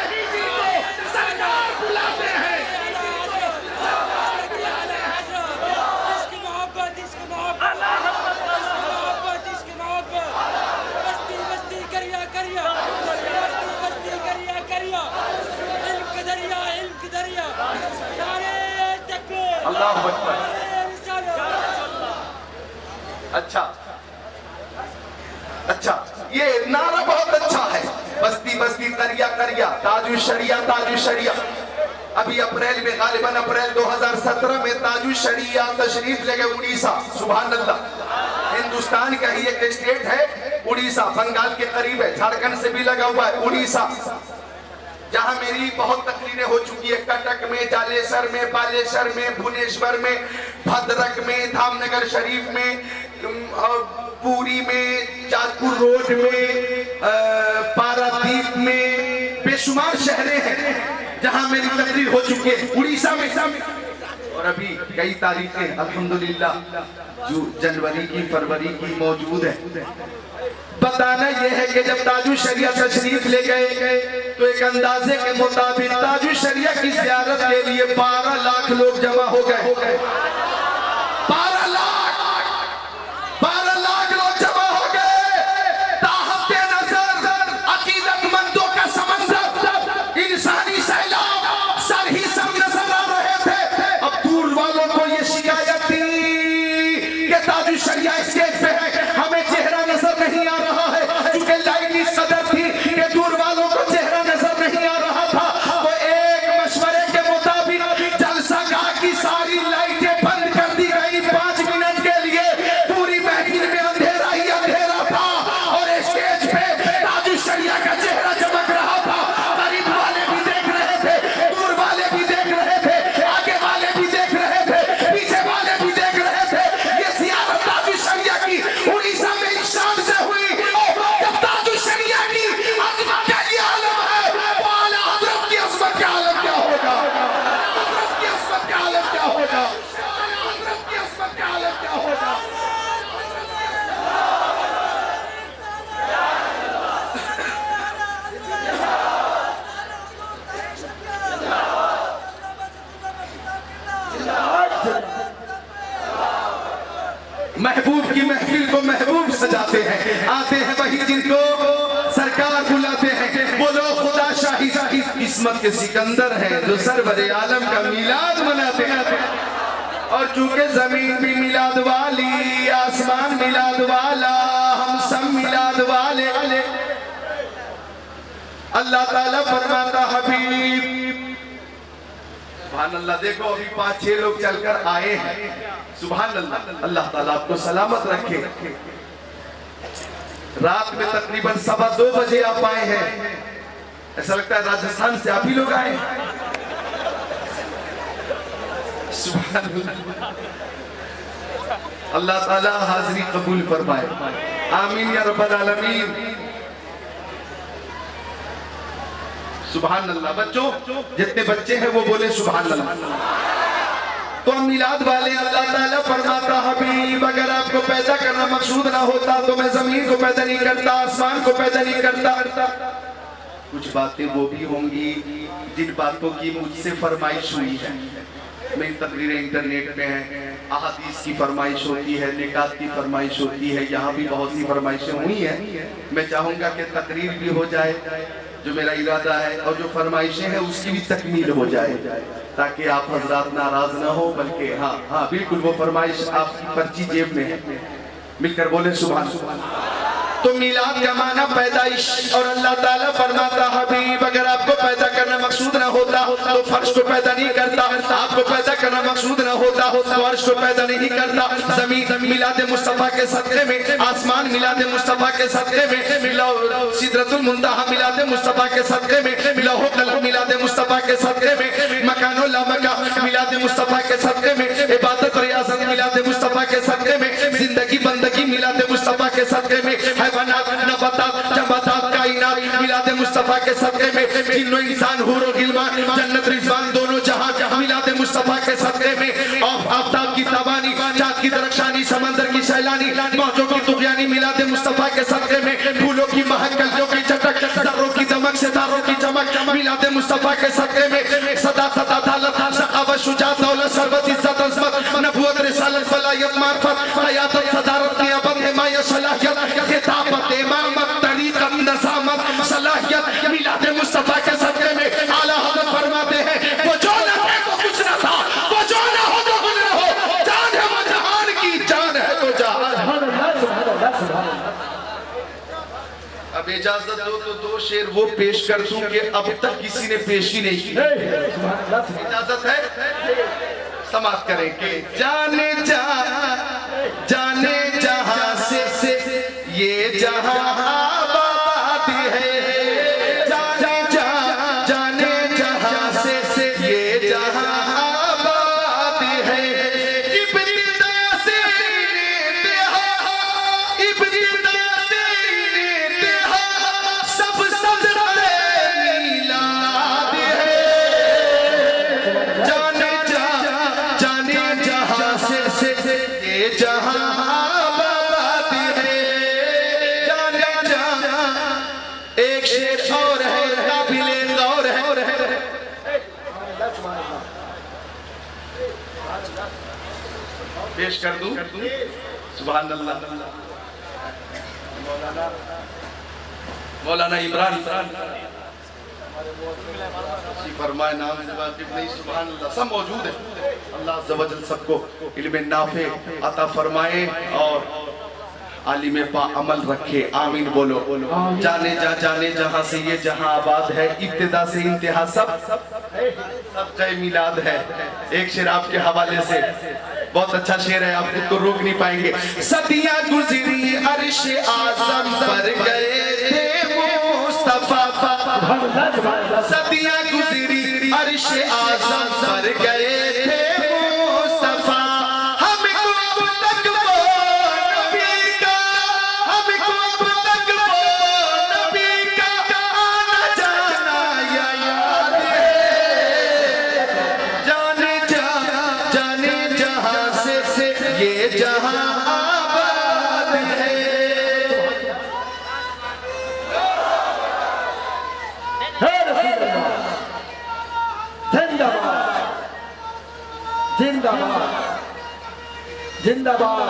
B: सरकार बुलाते हैं। अल्लाह अकबर। अच्छा, ये नारा बहुत अच्छा है। बस्ती बस्ती करिया करिया ताजु शरिया ताजु शरिया। अभी अप्रैल में गालिबन अप्रैल 2017 में ताजु शरिया तशरीफ ले गए उड़ीसा। सुभान अल्लाह। हिंदुस्तान का ही एक स्टेट है उड़ीसा, बंगाल के करीब है, झारखंड से भी लगा हुआ है उड़ीसा, जहां मेरी बहुत तकरीरें हो चुकी है। कटक में, जालेसर में, बालेश्वर में, भुवनेश्वर में, भद्रक में, धामनगर शरीफ में, पूरी में, जाजपुर रोड में, पारादीप में, बेशुमार शहरें हैं जहां मेरी तकरीर हो चुकी है उड़ीसा में। और अभी कई तारीखें अल्हम्दुलिल्लाह जो जनवरी की फरवरी की मौजूद है। बताना यह है कि जब ताजु शरिया तशरीफ ले गए तो एक अंदाजे के मुताबिक ताजु शरिया की ज़ियारत के लिए 12 लाख लोग जमा हो गए। 12 लाख लोग जमा हो गए। ताहते नजर अकीदतमंदों का समंदर, इंसानी सैलाब सर ही सब नजर आ रहे थे। अब दूर वालों को ये शिकायत थी कि ताजु शरिया स्टेज पे है, हमें चेहरा नजर नहीं आ रहा है। क्योंकि लाइट की कदर थी कि दूर वालों को चेहरा नजर नहीं आ रहा था, तो एक मशवरे के मुताबिक जलसागाह की सारी लाइटें बंद कर दी गई 5 मिनट के लिए। पूरी महफिल में अंधेरा ही अंधेरा था और स्टेज पे ताजु शरिया का चेहरा चमक रहा था। करीब वाले भी देख रहे थे, दूर वाले भी देख रहे थे, आगे वाले भी देख रहे थे, पीछे वाले भी देख रहे थे। ये ज़ियारत ताजु शरिया की महबूब की महफिल को महबूब सजाते हैं। आते हैं वही जिनको सरकार बुलाते हैं। बोलो खुदा शाही किस्मत के सिकंदर हैं जो सरवरे आलम का मिलाद मनाते हैं। और चूंकि जमीन भी मिलाद वाली, आसमान मिलाद वाला, हम सब मिलाद वाले। अल्लाह ताला फरमाता हबीब, सुभान अल्लाह। देखो अभी 5-6 लोग चलकर आए हैं। सुभान अल्लाह। अल्लाह ताला आपको सलामत रखे। रात में तकरीबन 2:15 बजे आप आए हैं। ऐसा लगता है राजस्थान से आप ही लोग आए हैं। सुभान अल्लाह। अल्लाह ताला हाजिरी कबूल फरमाए। आमीन या रब्बल आलमीन। सुभान अल्लाह। बच्चों, जितने बच्चे हैं वो बोले सुभान अल्लाह। तो हम मिलाद वाले। अल्लाह ताला फरमाता हबीब, अगर आपको पैदा करना मकसूद ना होता तो मैं जमीन को पैदा नहीं करता, आसमान को पैदा नहीं करता। कुछ बातें वो भी होंगी जिन बातों की मुझसे फरमाइश हुई है। मेरी तकरीरें इंटरनेट पे हैं, अहादीस की फरमाइश होती है, निकात की फरमाइश होती है। यहाँ भी बहुत सी फरमाइशें हुई हैं। मैं चाहूँगा कि तकरीर भी हो जाए, जो मेरा इरादा है, और जो फरमाइशें हैं उसकी भी तकमील हो जाए, ताकि आप हजरात नाराज ना हो। बल्कि हाँ बिल्कुल, वो फरमाइश आपकी पर्ची जेब में है। मिलकर बोले सुभान अल्लाह। तो मिलाद का माना पैदाइश। और अल्लाह ताला फरमाता हबीब, अगर आपको पैदा करना मकसूद ना होता तो फर्श को पैदा नहीं करता। आपको पैदा करना मकसूद ना होता तो फर्श को पैदा नहीं करता। जमीन मिलाद मुस्तफा के सदके में, आसमान मिलाद मुस्तफा के सदके में, सिदरतुल मुंतहा मिलाद मुस्तफा के सदके में, लौह कलम मिलाद मुस्तफा के सदके में, मकानो ला मकान मिलाद मुस्तफा के सदके में, इबादत रियासत मिलाद मुस्तफा के सदके में, जिंदगी बंदगी मिलाद मुस्तफा के सदके में, हैवानात नबातात जमातात कायनात मिलाद मुस्तफा के सदके में, जिन्नो इंसान हूर और गिलमान जन्नत रिजवान दोनों जहां मिलाद मुस्तफा के सदके में, आफताब की ताबानी चाँद की दरख्शानी समंदर की सैलानी मौजों की तुगयानी मिलाद मुस्तफा के सदके में, फूलों की महक कलियों की चटक जर्रों की दमक सितारों की चमक मिलाद मुस्तफा के सदके में, सदा सदा अदालत सखावत शुजाअत दौलत सरबत इज्जत अज़मत नबूवत रिसालत वलायत मार्फत हयात सदारत नियाबत हिमायत सलाहियत खिताबत इमामत तरीक़त नज़ामत सलाहियत मिलाद मुस्तफा के सदके में। आला हज़रत फरमाते हैं, वो जो न है तो कुछ न था, वो जो न हो तो कुछ न हो, जान है वो जहान की, जान है तो जहान। अब इजाजत दो तो 2 शेर वो पेश कर दूं कि अब तक किसी ने पेश ही नहीं की। इजाजत है? समाप्त करें कि जाने जहां से ये जहां आबाद है, जाने जहां से ये जहां आबाद है। इब्तिदा से सब सदरे मीलाद है। जाने जहां से ये जहां आबाद है। एक शेर और है, काबिल गौर है। पेश कर दूं? सुभान अल्लाह। मौलाना इमरान फरमाए नाम से वाकिफ नहीं। सुभान अल्लाह। सब मौजूद है। अल्लाह अज़्ज़ व जल सबको इल्म नाफ़े अता फरमाए और आलिम पा अमल रखे। आमीन बोलो। जाने जहां से ये जहां आबाद है, इब्तिदा से इंतहा सब मिलाद है। एक शेर आपके हवाले से, बहुत अच्छा शेर है, आप खुद को रोक नहीं पाएंगे। सदियां गुजरी अर्श आज़म पर गए थे मुस्तफा, सदियां गुजरी अर्श आज़म पर गए थे मुस्तफा।
D: जिंदाबाद जिंदाबाद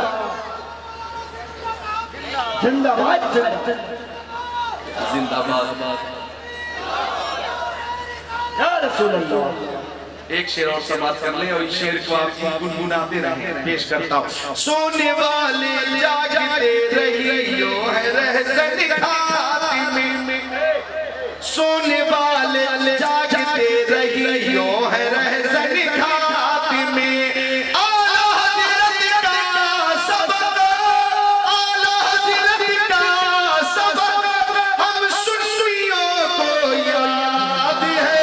D: जिंदाबाद
C: जिंदाबाद।
D: या रसूल अल्लाह।
B: एक शेर और समाप्त कर ले और इस शेर को आप गुनगुनाते रहें। पेश करता हूँ। सोने वाले जागते रहियो है रहज़न खातिम में, सोने वाले जागते रहियो है रहज़न खातिम में। आला हज़रत का सबक, आला हज़रत का सबक हम सुन्नियों को याद है।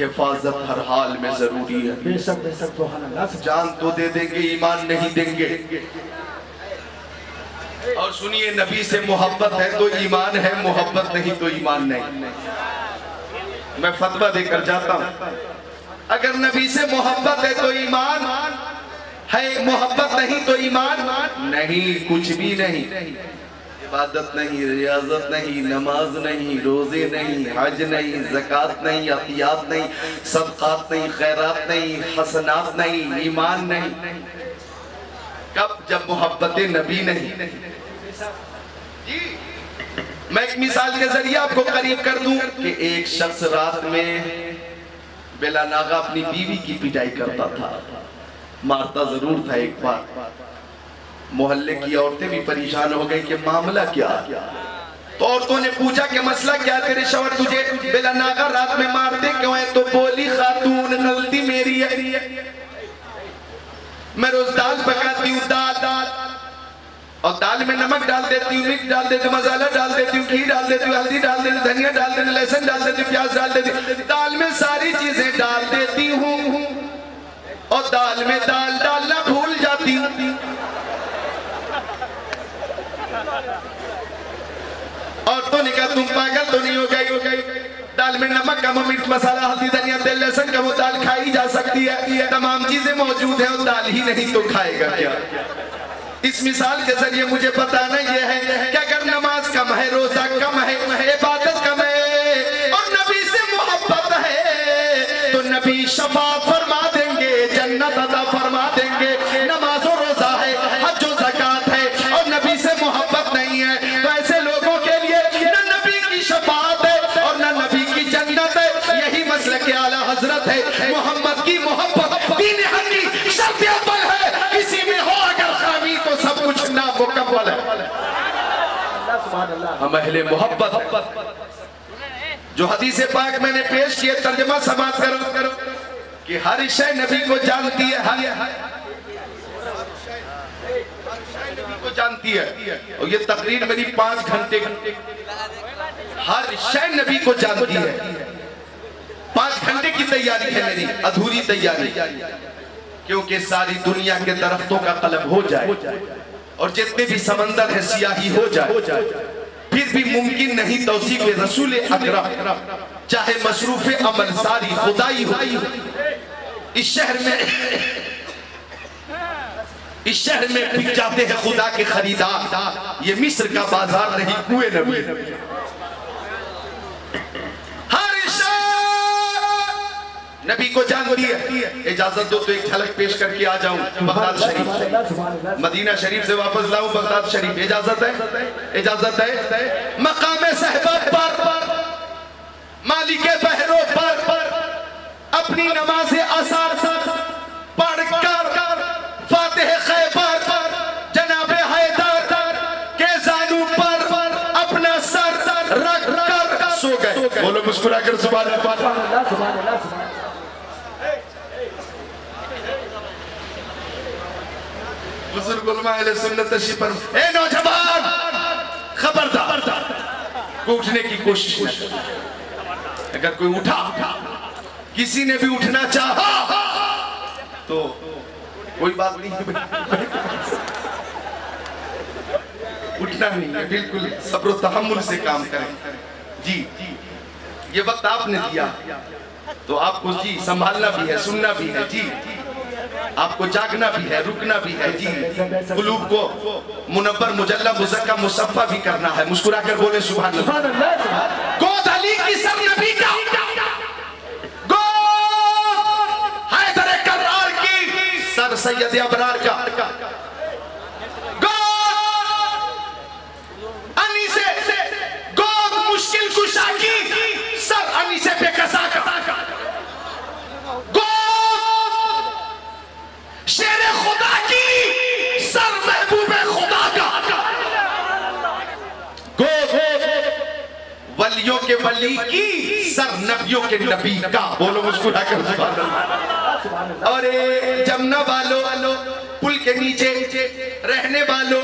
B: हिफाजत हर हाल में जरूरी है।
D: बेशक सुभान अल्लाह।
B: जान तो दे देंगे, ईमान नहीं देंगे। और सुनिए, नबी से मोहब्बत है तो ईमान है, मोहब्बत नहीं तो ईमान नहीं। मैं फतवा देकर जाता हूं, अगर नबी से मोहब्बत है तो ईमान है, मोहब्बत नहीं तो ईमान नहीं, कुछ भी नहीं। इबादत नहीं, रियाजत नहीं, नमाज नहीं, रोजे नहीं, हज नहीं, ज़कात नहीं, अतियात नहीं, सदक़ात नहीं, खैरात नहीं, हसनात नहीं, ईमान नहीं। कब? जब मोहब्बत नबी नहीं। जी, मैं एक मिसाल के जरिए आपको करीब कर दूं कि एक शख्स रात में बेला नागा अपनी बीवी की पिटाई करता था, मारता जरूर था। एक बार मोहल्ले की औरतें भी परेशान हो गई कि मामला क्या। तो औरतों ने पूछा कि मसला क्या, तेरे शौहर तुझे बेला नागा रात में मारते क्यों है? तो बोली, खातून गलती मेरी है, मैं रोज दाल पकाती हूँ, दाल और दाल में नमक डाल देती हूँ, मिर्च डाल देती हूँ, मसाला डाल देती हूँ, घी डाल देती हूँ, हल्दी डाल देती हूँ, धनिया डाल देती हूँ, लहसुन डाल देती हूँ, प्याज डाल देती हूँ, दाल में सारी चीजें डाल देती हूँ और दाल में दाल डालना भूल जाती हूँ। औरतों ने कहा, तुम पागल तो नहीं हो गई? दाल में नमक कम, मिर्च मसाला, हल्दी धनिया तेल लहसुन कम, दाल खाई जा सकती है, तमाम चीजें मौजूद है और दाल ही नहीं तो खाएगा क्या? इस मिसाल के जरिए मुझे बताना यह है कि अगर नमाज कम है, रोजा कम है, इबादत कम है और नबी से मोहब्बत है तो नबी शफाअत फरमा देंगे, जन्नत अता फरमा देंगे। नमाज और रोजा है, हज और ज़कात है और नबी से मोहब्बत नहीं है तो ऐसे लोगों के लिए न नबी की शफाअत है और न नबी की जन्नत है। यही मसलक के आला हजरत है। मोहम्मद की मोहब्बत दीन हक की शर्त अव्वल है, किसी में हो अगर खामी तो सब कुछ नामुकम्मल है। हम अहले मोहब्बत। जो हदीस पाक मैंने पेश किए, तर्जुमा समाप्त करो कि हर शय नबी को जानती है, को जानती है। और ये तकरीर मेरी 5 घंटे, हर शय नबी को जानती है। 5 घंटे की तैयारी है मेरी, अधूरी तैयारी, क्योंकि सारी दुनिया के दरख्तों का कलम हो जाए और जितने भी समंदर है सियाही हो जाए, फिर भी मुमकिन नहीं तौसीफ रसूल अकरम, चाहे मसरूफ अमल सारी खुदाई हो। इस शहर में बिक जाते हैं खुदा के खरीदार, ये मिस्र का बाजार नहीं, कुए नबी। हर नबी को जानती है। इजाजत दो तो एक झलक पेश करके आ जाऊं बगदाद शरीफ, मदीना शरीफ से वापस लाऊं बगदाद शरीफ। इजाजत है? इजाजत है। मकाम सहबत पर, मालिके बहरों पर अपनी नमाज असर पढ़कर फातिह खैबर जनाब हैदर के जानू पर अपना सर रख कर सो गए। बोलो मुस्कुरा कर सुभान अल्लाह। ए नौजवान, खबरदार, उठने की कोशिश न कर। अगर कोई उठा, किसी ने भी उठना चाहा तो कोई बात नहीं है, उठना नहीं है, बिल्कुल सब्र तहम्मुल से काम करें। जी, ये वक्त आपने दिया तो आपको जी संभालना भी है, सुनना भी है। जी, आपको जागना भी है, रुकना भी है। जी, कुलूब को मुनव्वर मुजल्ला मुज़क्का मुसफ़्फ़ा भी करना है। मुस्कुरा कर बोले सुभान अल्लाह। गोद अली की सब नबी का सैयद अबरार का अनी से गोद मुश्किल कुशा की सर अनी से बेकसा का गोद शेर खुदा की सर महबूबे खुदा का गोद वलियों के वली की सर नबियों के नबी का। बोलो मुस्कुरा कर और जमुना वालों पुल के नीचे रहने वालों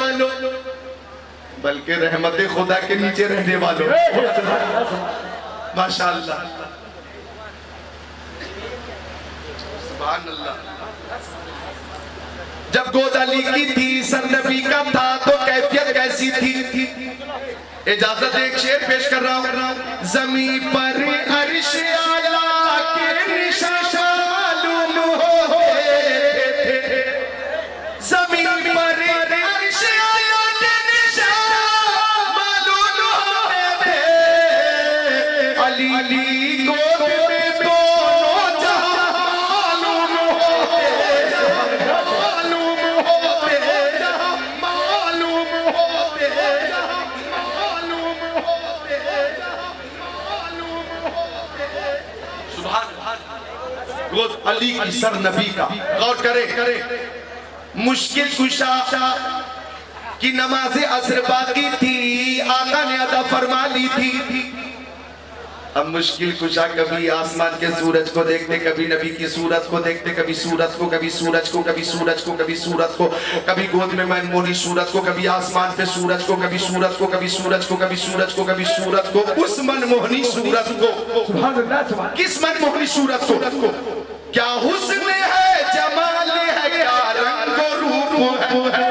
B: बल्कि रहमत खुदा के नीचे रहने वालों माशाअल्लाह सुभान अल्लाह। जब गोद अली की थी सर नबी का था तो कैफियत कैसी थी? इजाजत एक शेर पेश कर रहा हूं। ज़मीन पर अर्श आला के निशान मालूम होते थे, ज़मीन पर अर्श आला के निशान मालूम होते थे। अली को में दोनों जहां मालूम होते अली की सर नबी का। गौर करे मुश्किल कुशा की नमाज असर बाकी थी, आका ने अदा फरमा ली थी। अब मुश्किल कुशा कभी आसमान के सूरज को देखते, कभी नबी की सूरत को देखते, कभी सूरज को, कभी सूरज को, कभी सूरज को, कभी सूरत को, कभी गोद में मनमोहनी सूरत को, कभी आसमान पे सूरज को, कभी सूरज को, कभी सूरज को, कभी सूरज को, कभी सूरत को। उस मनमोहनी सूरत को, किस मनमोहनी सूरत को? क्या हुस्न है, जमाल है, क्या रंग रूप है,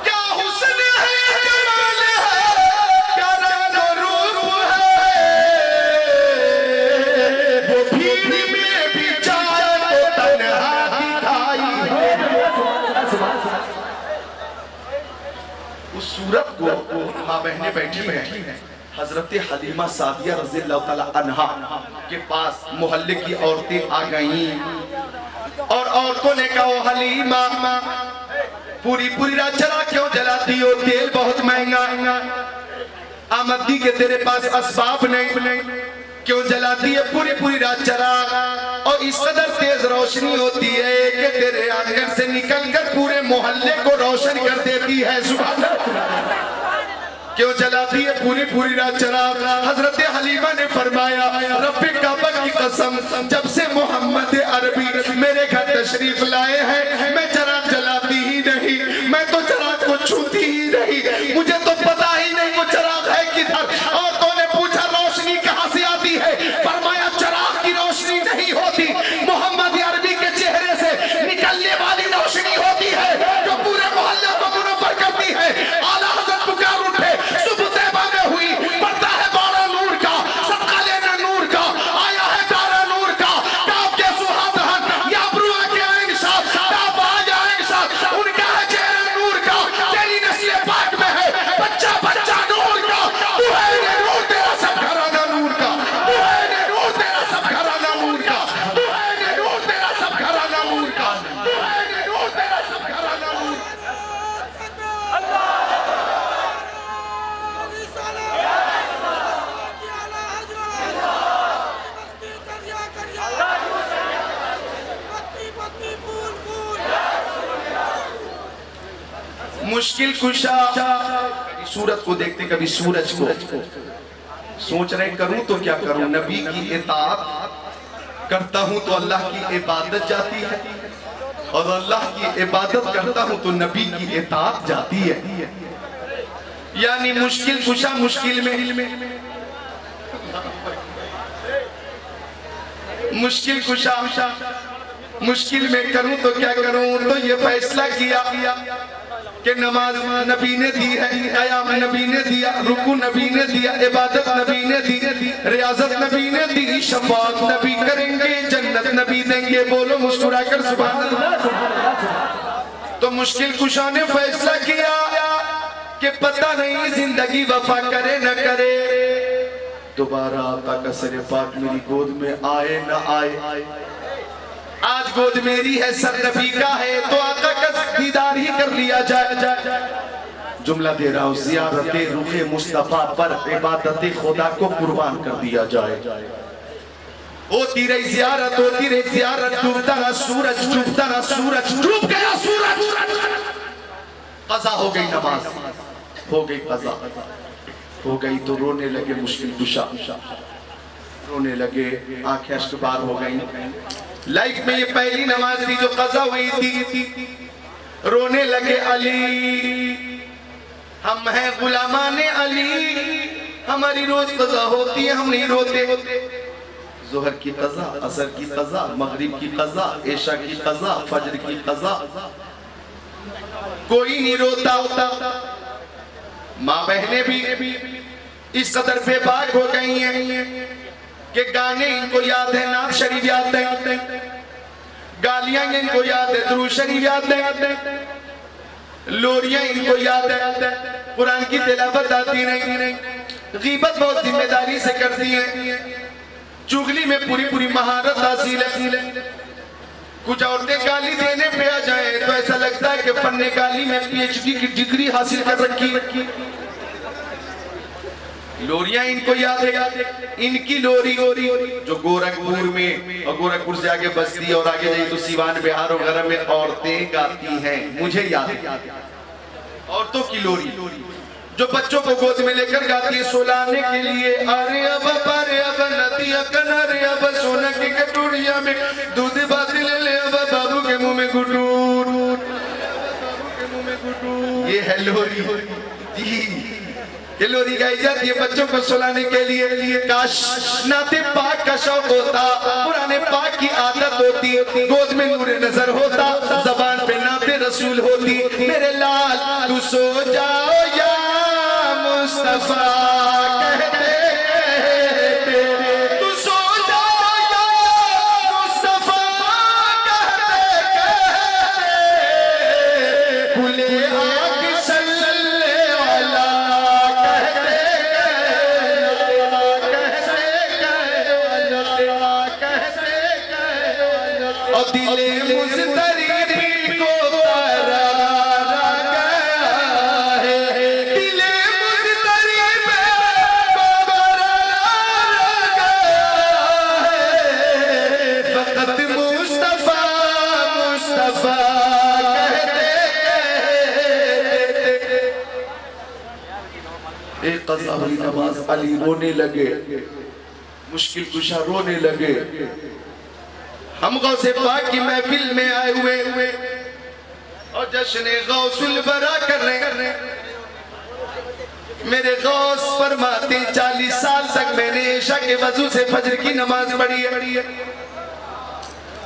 B: क्या हुस्न है, जमाल है, क्या रंग रूप है। वो भीड़ में भी जाए तो तन्हा दिखाई। उस सूरत को माँ बहने बैठी हैं। हजरत हलीमा सादिया रज़ियल्लाहु ताला अन्हा के पास मोहल्ले की औरतें आ गईं और औरतों ने कहा, हलीमा पूरी रात चला क्यों जलाती हो? तेल बहुत महंगा, आमदनी के तेरे पास असबाब नहीं, क्यों जलाती है पूरी रात चला? और इस कदर तेज रोशनी होती है कि तेरे आंगन से निकलकर पूरे मोहल्ले को रोशन कर देती है। सुभान अल्लाह। क्यों जलाती है पूरी रात चला? हजरत हलीमा ने फरमाया, रब्बे काबा की कसम, जब से मोहम्मद अरबी मेरे घर तशरीफ लाए हैं मैं चराग जलाती ही नहीं, मैं तो चराग को छूती ही नहीं, मुझे तो पता ही नहीं वो चराग है किधर। और तो ने पूछा रोशनी कहां से आती है? फरमाया चराग की रोशनी नहीं होती, मोहम्मद अरबी के चेहरे से निकलने वाली रोशनी होती है जो पूरे मोहल्ले को मुनव्वर करती है। आला हज़रत पुकार उठे, सुबह तैबा में हुई, पड़ता है बारह नूर का, सबका लेना नूर का, आया है तारा नूर का, काब के सुहादहन या ब्रुआ के इंसाफ, काब आ जाए इंसाफ, उनका है चेहरा नूर का, तेरी नस्ल पाक में है बच्चा नूर का, तू है नूर, तेरा सब घराना नूर का, तू है नूर, तेरा सब घराना नूर का, तू है नूर, तेरा सब घराना नूर का, तू है नूर, तेरा सब घराना नूर। मुश्किल कुशा कभी सूरत को देखते, कभी सूरज को। सोच रहे करूं तो क्या करूं, नबी की इताअत करता हूं तो अल्लाह की इबादत जाती है, और अल्लाह की इबादत करता हूं तो नबी की इताअत जाती है। यानी मुश्किल कुशा मुश्किल में मुश्किल में करूं तो क्या करूं, तो ये फैसला किया कि नमाज नबी ने दी है, क़याम नबी ने दिया, रुकू नबी ने दिया, इबादत नबी ने दी, रियाजत नबी ने दी, शफाअत नबी करेंगे, जन्नत नबी देंगे। बोलो मुस्कुराकर सुभान अल्लाह। तो मुश्किल कुशा ने फैसला किया कि पता नहीं जिंदगी वफा करे न करे, दोबारा आका का सर पाक मेरी गोद में आए न आए। आज गोद मेरी है, सर नबी का है, तो आका का दीदार ही कर लिया जाए। जुमला दे रहा हूँ, ज़ियारत रूहे मुस्तफा पर इबादत खुदा को कुर्बान कर दिया जाए। होती रही ज़ियारत, होती रही ज़ियारत, डूबता ना सूरज, डूबता ना सूरज, डूब गया सूरज। कज़ा हो गई नमाज, हो गई कज़ा, हो गई तो रोने लगे मुश्किल कुशा, रोने लगे, आंखें अश्कबार हो गई। लाइफ में ये पहली नमाज थी जो कज़ा हुई थी। रोने लगे अली, हम हैं गुलामाने अली, हमारी रोज कज़ा होती है, हम नहीं रोते। ज़ोहर की कज़ा, असर की कज़ा, मगरिब की कज़ा, ऐशा की कज़ा, फजर की कज़ा, कोई नहीं रोता होता। माँ बहनें भी इस कदर बेबाक हो गई हैं कि गाने इनको याद है, नाम शरीफ याद है, गालियां इनको याद है, दुरूद शरीफ याद है, लोरियां इनको याद है, कुरान की तिलावत आती नहीं, गीबत बहुत जिम्मेदारी से करती है, चुगली में पूरी पूरी महारत हासिल है। कुछ औरतें गाली देने पे आ जाए तो ऐसा लगता है कि फन्ने गाली में PhD की डिग्री हासिल कर रखी। लोरियां इनको याद है, इनकी लोरी जो गोरखपुर में और गोरखपुर से आगे बस्ती और आगे जाइए तो सिवान बिहार वगैरह में औरतें गाती हैं, मुझे याद है। औरतों की लोरी जो बच्चों को गोद में लेकर गाती है सोलाने के लिए, अरे अब पारे अब नदिया कनारे अब सोना की कटोरिया में दूध बात ले ले, अब बाबू के मुंह में गुटूर, ये है लोरी जी। ये लोरी गाई जाती है बच्चों को सुलाने के लिए। काश नाते पाक का शौक होता, पुराने पाक की आदत होती, गोद में नूरे नजर होता, जबान पे नाते रसूल होती। मेरे लाल तू सो जाओ या मुस्तफा कहते, तू सो जाओ या मुस्तफा कहते, खुले आँख सल्ले वाला और दिले मुज़तरिबी को करारा गया है, दिले मुज़तरिबी को करारा गया है, फ़क़त मुस्तफ़ा मुस्तफ़ा कहते। एक क़ज़ा हुई नमाज, अली रोने लगे, मुश्किल कुशा रोने लगे। हम गौसे पाक की महफिल में आए हुए और जश्न गौसुल बरा कर रहे। मेरे गौस फरमाते 40 साल तक मैंने ऐशा के वजू से फजर की नमाज पढ़ी है।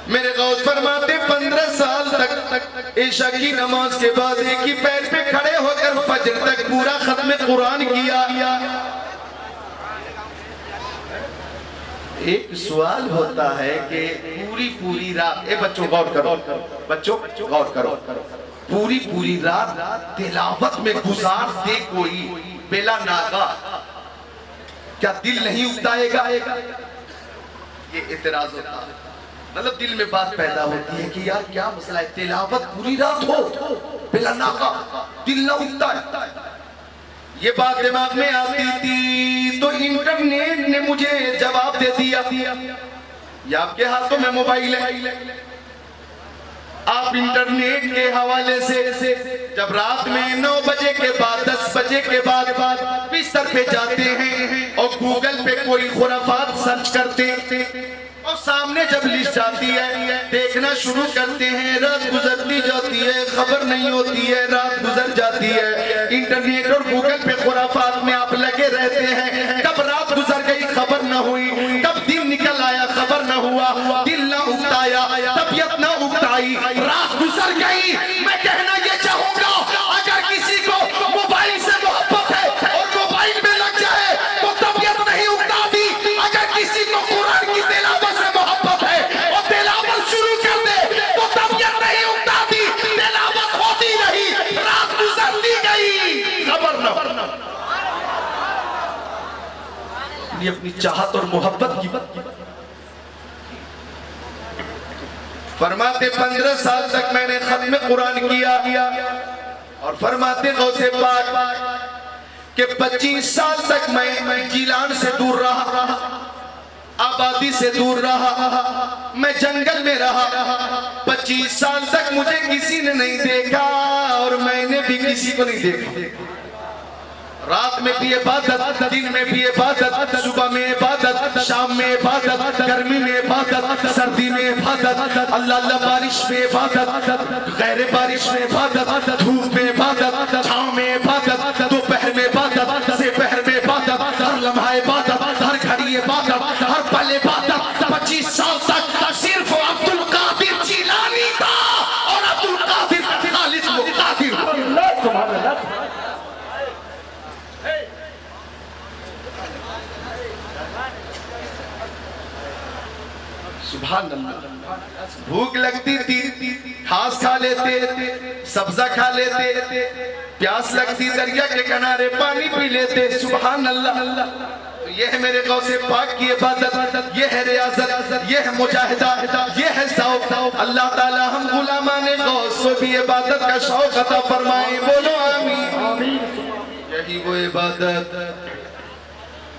B: मेरे गौस फरमाते 15 साल तक ऐशा की नमाज के बाद एक ही पैर पे खड़े होकर फजर तक पूरा खत्म कुरान किया। एक सवाल होता है कि पूरी रात, बच्चों गौर करो, बच्चों गौर करो, पूरी रात तिलावत में गुजार दे कोई बेला नागा, क्या दिल नहीं उगताएगा? ये इतराज होता है, मतलब दिल में बात पैदा होती है कि यार क्या मसला है, तिलावत पूरी रात हो बेला नागा, दिल ना उगता है। ये बात दिमाग में आती थी तो इंटरनेट ने मुझे जवाब दे दिया। ये आपके हाथों में मोबाइल है, आप इंटरनेट के हवाले से जब रात में 9 बजे के बाद 10 बजे के बाद बिस्तर पे जाते हैं और गूगल पे कोई खुराफात सर्च करते हैं और सामने जब लिस्ट जाती है देखना शुरू करते हैं, रात गुजरती जाती है, खबर नहीं होती है, रात गुजर जाती है, इंटरनेट और गूगल पे खुराफात में आप लगे रहते हैं। कब रात गुजर गई खबर न हुई, कब दिन निकल आया खबर न हुआ, दिल न उगताया, तबीयत न उगताई, रात गुजर गई। मैं कहना ये चाहूंगा अगर किसी को मोबाइल से मोहब्बत है और मोबाइल में लग जाए तो तबीयत नहीं उगताती। अगर किसी को कुरान की तिलावत से मोहब्बत है और तिलावत शुरू कर दे तो तबीयत नहीं उगताती, तिलावत होती रही, रात गुजरती गई, खबर न। अपनी चाहत और मोहब्बत की फरमाते 15 साल तक मैंने खत्म कुरान किया और फरमाते गौसे पाक कि 25 साल तक मैं जिलान से दूर रहा, आबादी से दूर रहा, मैं जंगल में रहा। 25 साल तक मुझे किसी ने नहीं देखा और मैंने भी किसी को नहीं देखा। रात में भी इबादत, दिन में भी इबादत, सुबह में इबादत, शाम में इबादत, गर्मी में इबादत, सर्दी में इबादत, अल्लाह अल्लाह बारिश में इबादत, गैर बारिश में इबादत, धूप में इबादत, छांव में इबादत, दोपहर में इबादत, दोपहर में इबादत, हर लम्हा इबादत, हर घड़ी इबादत, हर पल इबादत। 25 साल तक सिर्फ अब्दुल कादिर जिलानी था और अब्दुल कादिर खालिद मुक्तादिर। सुभान अल्लाह। भूख लगती थी, घास खा लेते, सब्जा खा लेते, प्यास लगती दरिया के किनारे पानी पी लेते। सुभान अल्लाह। तो ये है मेरे गौसे पाक की इबादत, ये है रियाजत, ये है मुजाहिदा, ये है शौक। अल्लाह ताला हम गुलामाने गौस को भी इबादत का शौक अता फरमाए। बोलो आमीन। यही वो इबादत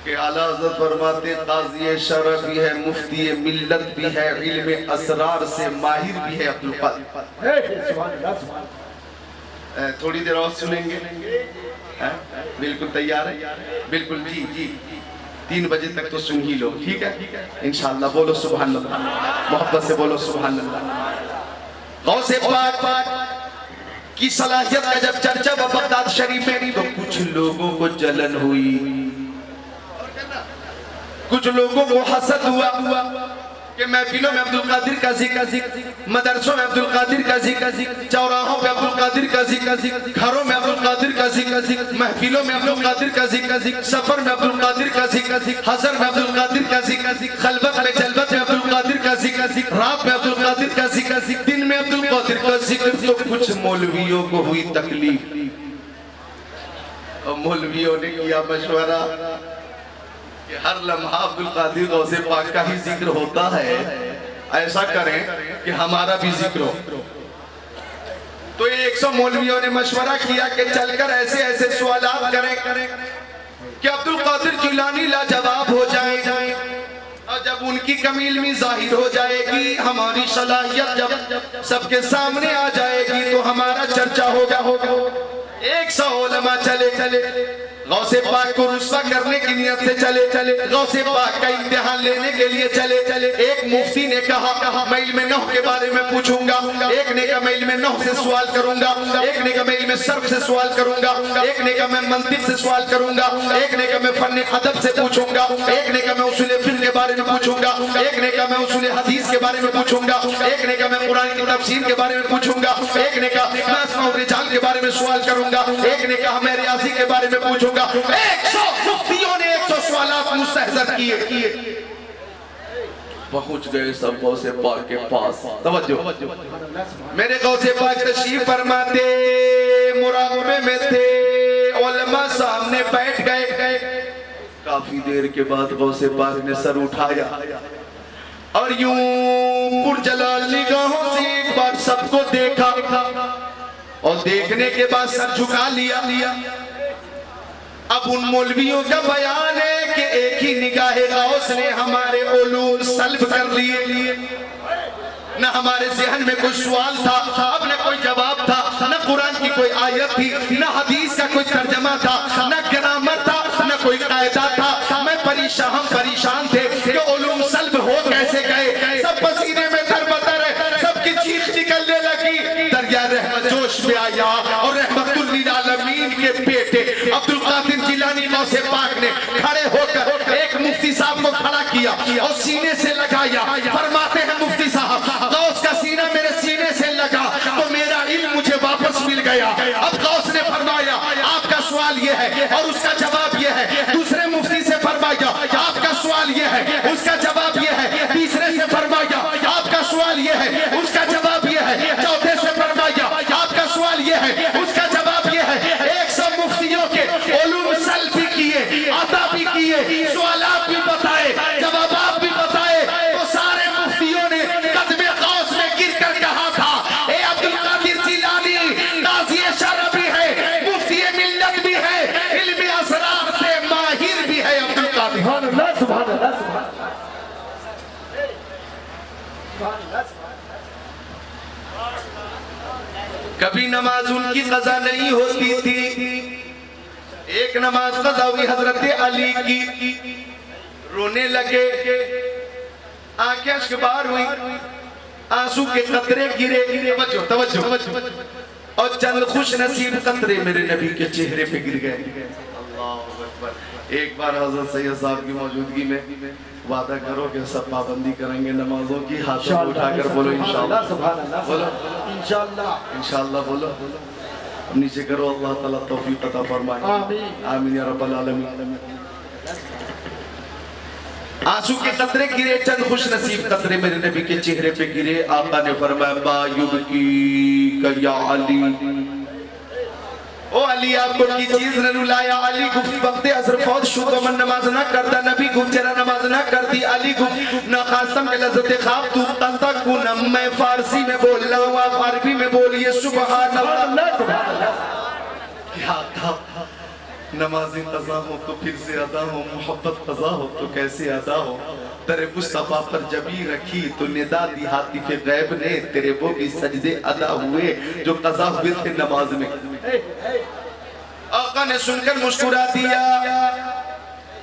B: के आला हज़रत फरमाते काज़ी शरअ भी है, मुफ्ती मिल्लत भी है, इल्म असरार से माहिर भी है अब्दुल कादिर। थोड़ी देर और सुनेंगे, बिल्कुल तैयार है? बिल्कुल जी जी, 3 बजे तक तो सुन ही लो, ठीक है इंशाअल्लाह। बोलो सुभान अल्लाह, मोहब्बत से बोलो सुभान अल्लाह। गौसे पाक की सलाहियत का जब चर्चा बगदाद शरीफ में, तो कुछ लोगों को जलन हुई, कुछ लोगों को हसद हुआ कि महफिलों में अब्दुल कादिर का जिक्र, मदरसों में अब्दुल कादिर का जिक्र, चौराहों में अब्दुल कादिर का जिक्र, घरों में अब्दुल कादिर का जिक्र, महफिलों में अब्दुल कादिर का जिक्र, सफर में अब्दुल कादिर का जिक्र, हजर में अब्दुल कादिर का जिक्र, खलबत में जलबत में अब्दुल कादिर का जिक्र, रात में अब्दुल कादिर का जिक्र, दिन में अब्दुल कादिर का जिक्र। तो कुछ मौलवियों को हुई तकलीफ और मौलवियों ने किया मशवरा कि हर लम्हा अब्दुल कादिर गौसे पाक का ही जिक्र होता है, ऐसा करें कि हमारा भी जिक्र हो। तो 100 मौलवियों ने मशवरा किया कि चलकर ऐसे ऐसे सवालात करें कि अब्दुल कादिर जिलानी लाजवाब हो जाए, और जब उनकी कमी इल्मी जाहिर हो जाएगी, हमारी सलाहियत जब सबके सामने आ जाएगी, तो हमारा चर्चा होगा। 100 उलमा चले गौसे पाक को रुस्वा करने की नियत से चले, गौसे पाक का इम्तिहान लेने के लिए चले। एक मुफ्ती ने कहा मैं इल्म नहव के बारे में पूछूंगा, एक ने कहा मैं इल्म नहव से सवाल करूंगा, एक ने कहा मैं इल्म सर्फ से सवाल करूंगा, एक ने कहा मैं मंतिक से सवाल करूंगा, एक ने कहा मैं फन अदब से पूछूंगा, एक ने कहा मैं उसूल फिक़्ह के बारे में पूछूंगा, एक ने कहा मैं उसूल हदीस के बारे में पूछूंगा, एक ने कहा मैं कुरान की तफसीर के बारे में पूछूंगा, एक ने कहा मैं अस्मा व रिजाल के बारे में सवाल करूंगा, एक ने कहा मैं रियाजी के बारे में पूछूंगा। 100 मुफ्तियों ने 100 सवालात मुस्तहज़र किए। पहुंच गए सब गौसे पाक के पास। तवज्जो, मेरे गौसे पाक तशरीफ फरमाते मुराक़बे में थे, उलमा सामने बैठ गए। काफी देर के बाद गौसे पाक ने सर उठाया और यूं पुरजलाल निगाहों से एक बार सबको देखा और देखने के बाद सर झुका लिया। अब उन मौलवियों का बयान है कि एक ही निगाहे गौस ने हमारे उलूम सल्ब कर लिए, न हमारे ज़हन में कोई सवाल था, अब न कोई जवाब था, न कुरान की कोई आयत थी, न हदीस का कोई तर्जमा था, न ग्रामर था, न कोई कायदा था। मैं परेशान, हम परेशान थे कि उलूम सल्ब हो कैसे गए। सब पसीने में तरबतर है, सबकी चीख निकलने लगी। दरिया रहमत जोश में आया और रहमतुल लिल आलमीन के बेटे अब्दुल कादिर जिलानी गौसे पाक ने खड़े होकर एक मुफ्ती साहब को खड़ा किया और सीने से लगाया। फरमाते हैं मुफ्ती साहब, गौस का सीना मेरे सीने से लगा तो मेरा इल्म मुझे वापस मिल गया। अब गौस ने फरमाया आपका सवाल ये है और उसका जवाब ये है। दूसरे मुफ्ती से फरमाया आपका सवाल ये है, उसका जवाब ये है। तीसरे से फरमाया आपका सवाल ये है, उसका जवाब ये है। चौथे से फरमाया आपका सवाल ये है, उसका जवाब ये है। 100 मुफ्तियों के उलूम सल्ब भी किए, अता भी किए, सवालात भी बताए, जवाबात भी बताए। तो सारे मुफ्तियों ने कदमे गौस में गिर
D: सुभान अल्लाह सुभान अल्लाह।
B: कभी नमाज उनकी कज़ा नहीं होती थी। एक नमाज कज़ा हुई हजरत अली की, रोने लगे, आंखें अश्कबार हुई, आंसू के कतरे गिरे, तवज्जो तवज्जो, और चंद खुश नसीब कतरे मेरे नबी के चेहरे पे गिर गए। अल्लाहु अकबर। एक बार हजरत सैयद साहब की मौजूदगी में वादा करो कि सब पाबंदी करेंगे नमाजों की, हाथों को उठाकर बोलो इंशाअल्लाह,
D: सुभान अल्लाह,
B: बोलो
D: इंशाअल्लाह,
B: इंशाअल्लाह बोलो, नीचे करो, अल्लाह ताला तौफीक अता फरमाए,
D: आमीन
B: आमीन या रब्बल आलमीन। आंसू के कतरे गिरे, चंद खुश नसीब कतरे मेरे नबी के चेहरे पे गिरे। आका ने फरमाया बायुब की कया अली, ओ अली आपको की चीज ने रुलाया। अली गुफ्ती वक्ते असर फौज शुद्ध मन नमाज ना करता, नबी गुफ्त चरा नमाज ना करती। अली गुफ्त ना खासम के लज़्ज़त ख्वाब तू तंता कुनम, मैं फारसी में बोल रहा हूं, आप अरबी में बोलिए सुभान अल्लाह। क्या था नमाज़ी क़ज़ा हो तो फिर से अदा हो, मोहब्बत क़ज़ा हो तो कैसे अदा हो। तेरे मुस्तफ़ा पर जबी रखी तो निदा दी हातिफ़े गैब ने, तेरे वो भी सजदे अदा हुए जो क़ज़ा हुए थे नमाज में। आका ने सुनकर मुस्कुरा दिया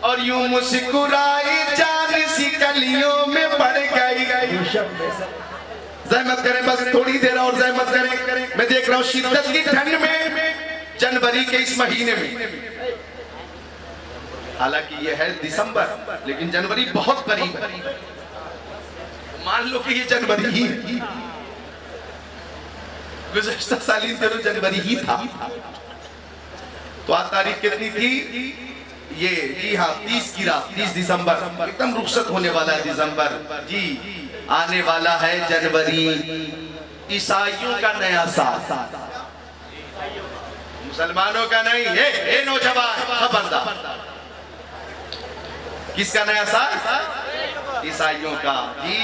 B: और यूं मुस्कुराई जान सी कलियों में पड़ गई। ज़हमत करें बस थोड़ी देर और ज़हमत करें। मैं देख रहा हूँ शिद्दत की ठंड में, जनवरी के इस महीने में, हालांकि ये है दिसंबर लेकिन जनवरी बहुत करीब है, मान लो कि ये जनवरी ही, गुज़श्ता साल इन दिनों जनवरी ही था। तो आज तारीख कितनी थी? ये जी हाँ 30 की रात, 30 दिसंबर, एकदम रुखसत होने वाला है दिसंबर जी, आने वाला है जनवरी, ईसाइयों का नया साल, मुसलमानों का नहीं। ए नौजवान खबरदार, किसका नया साल? ईसाइयों का जी।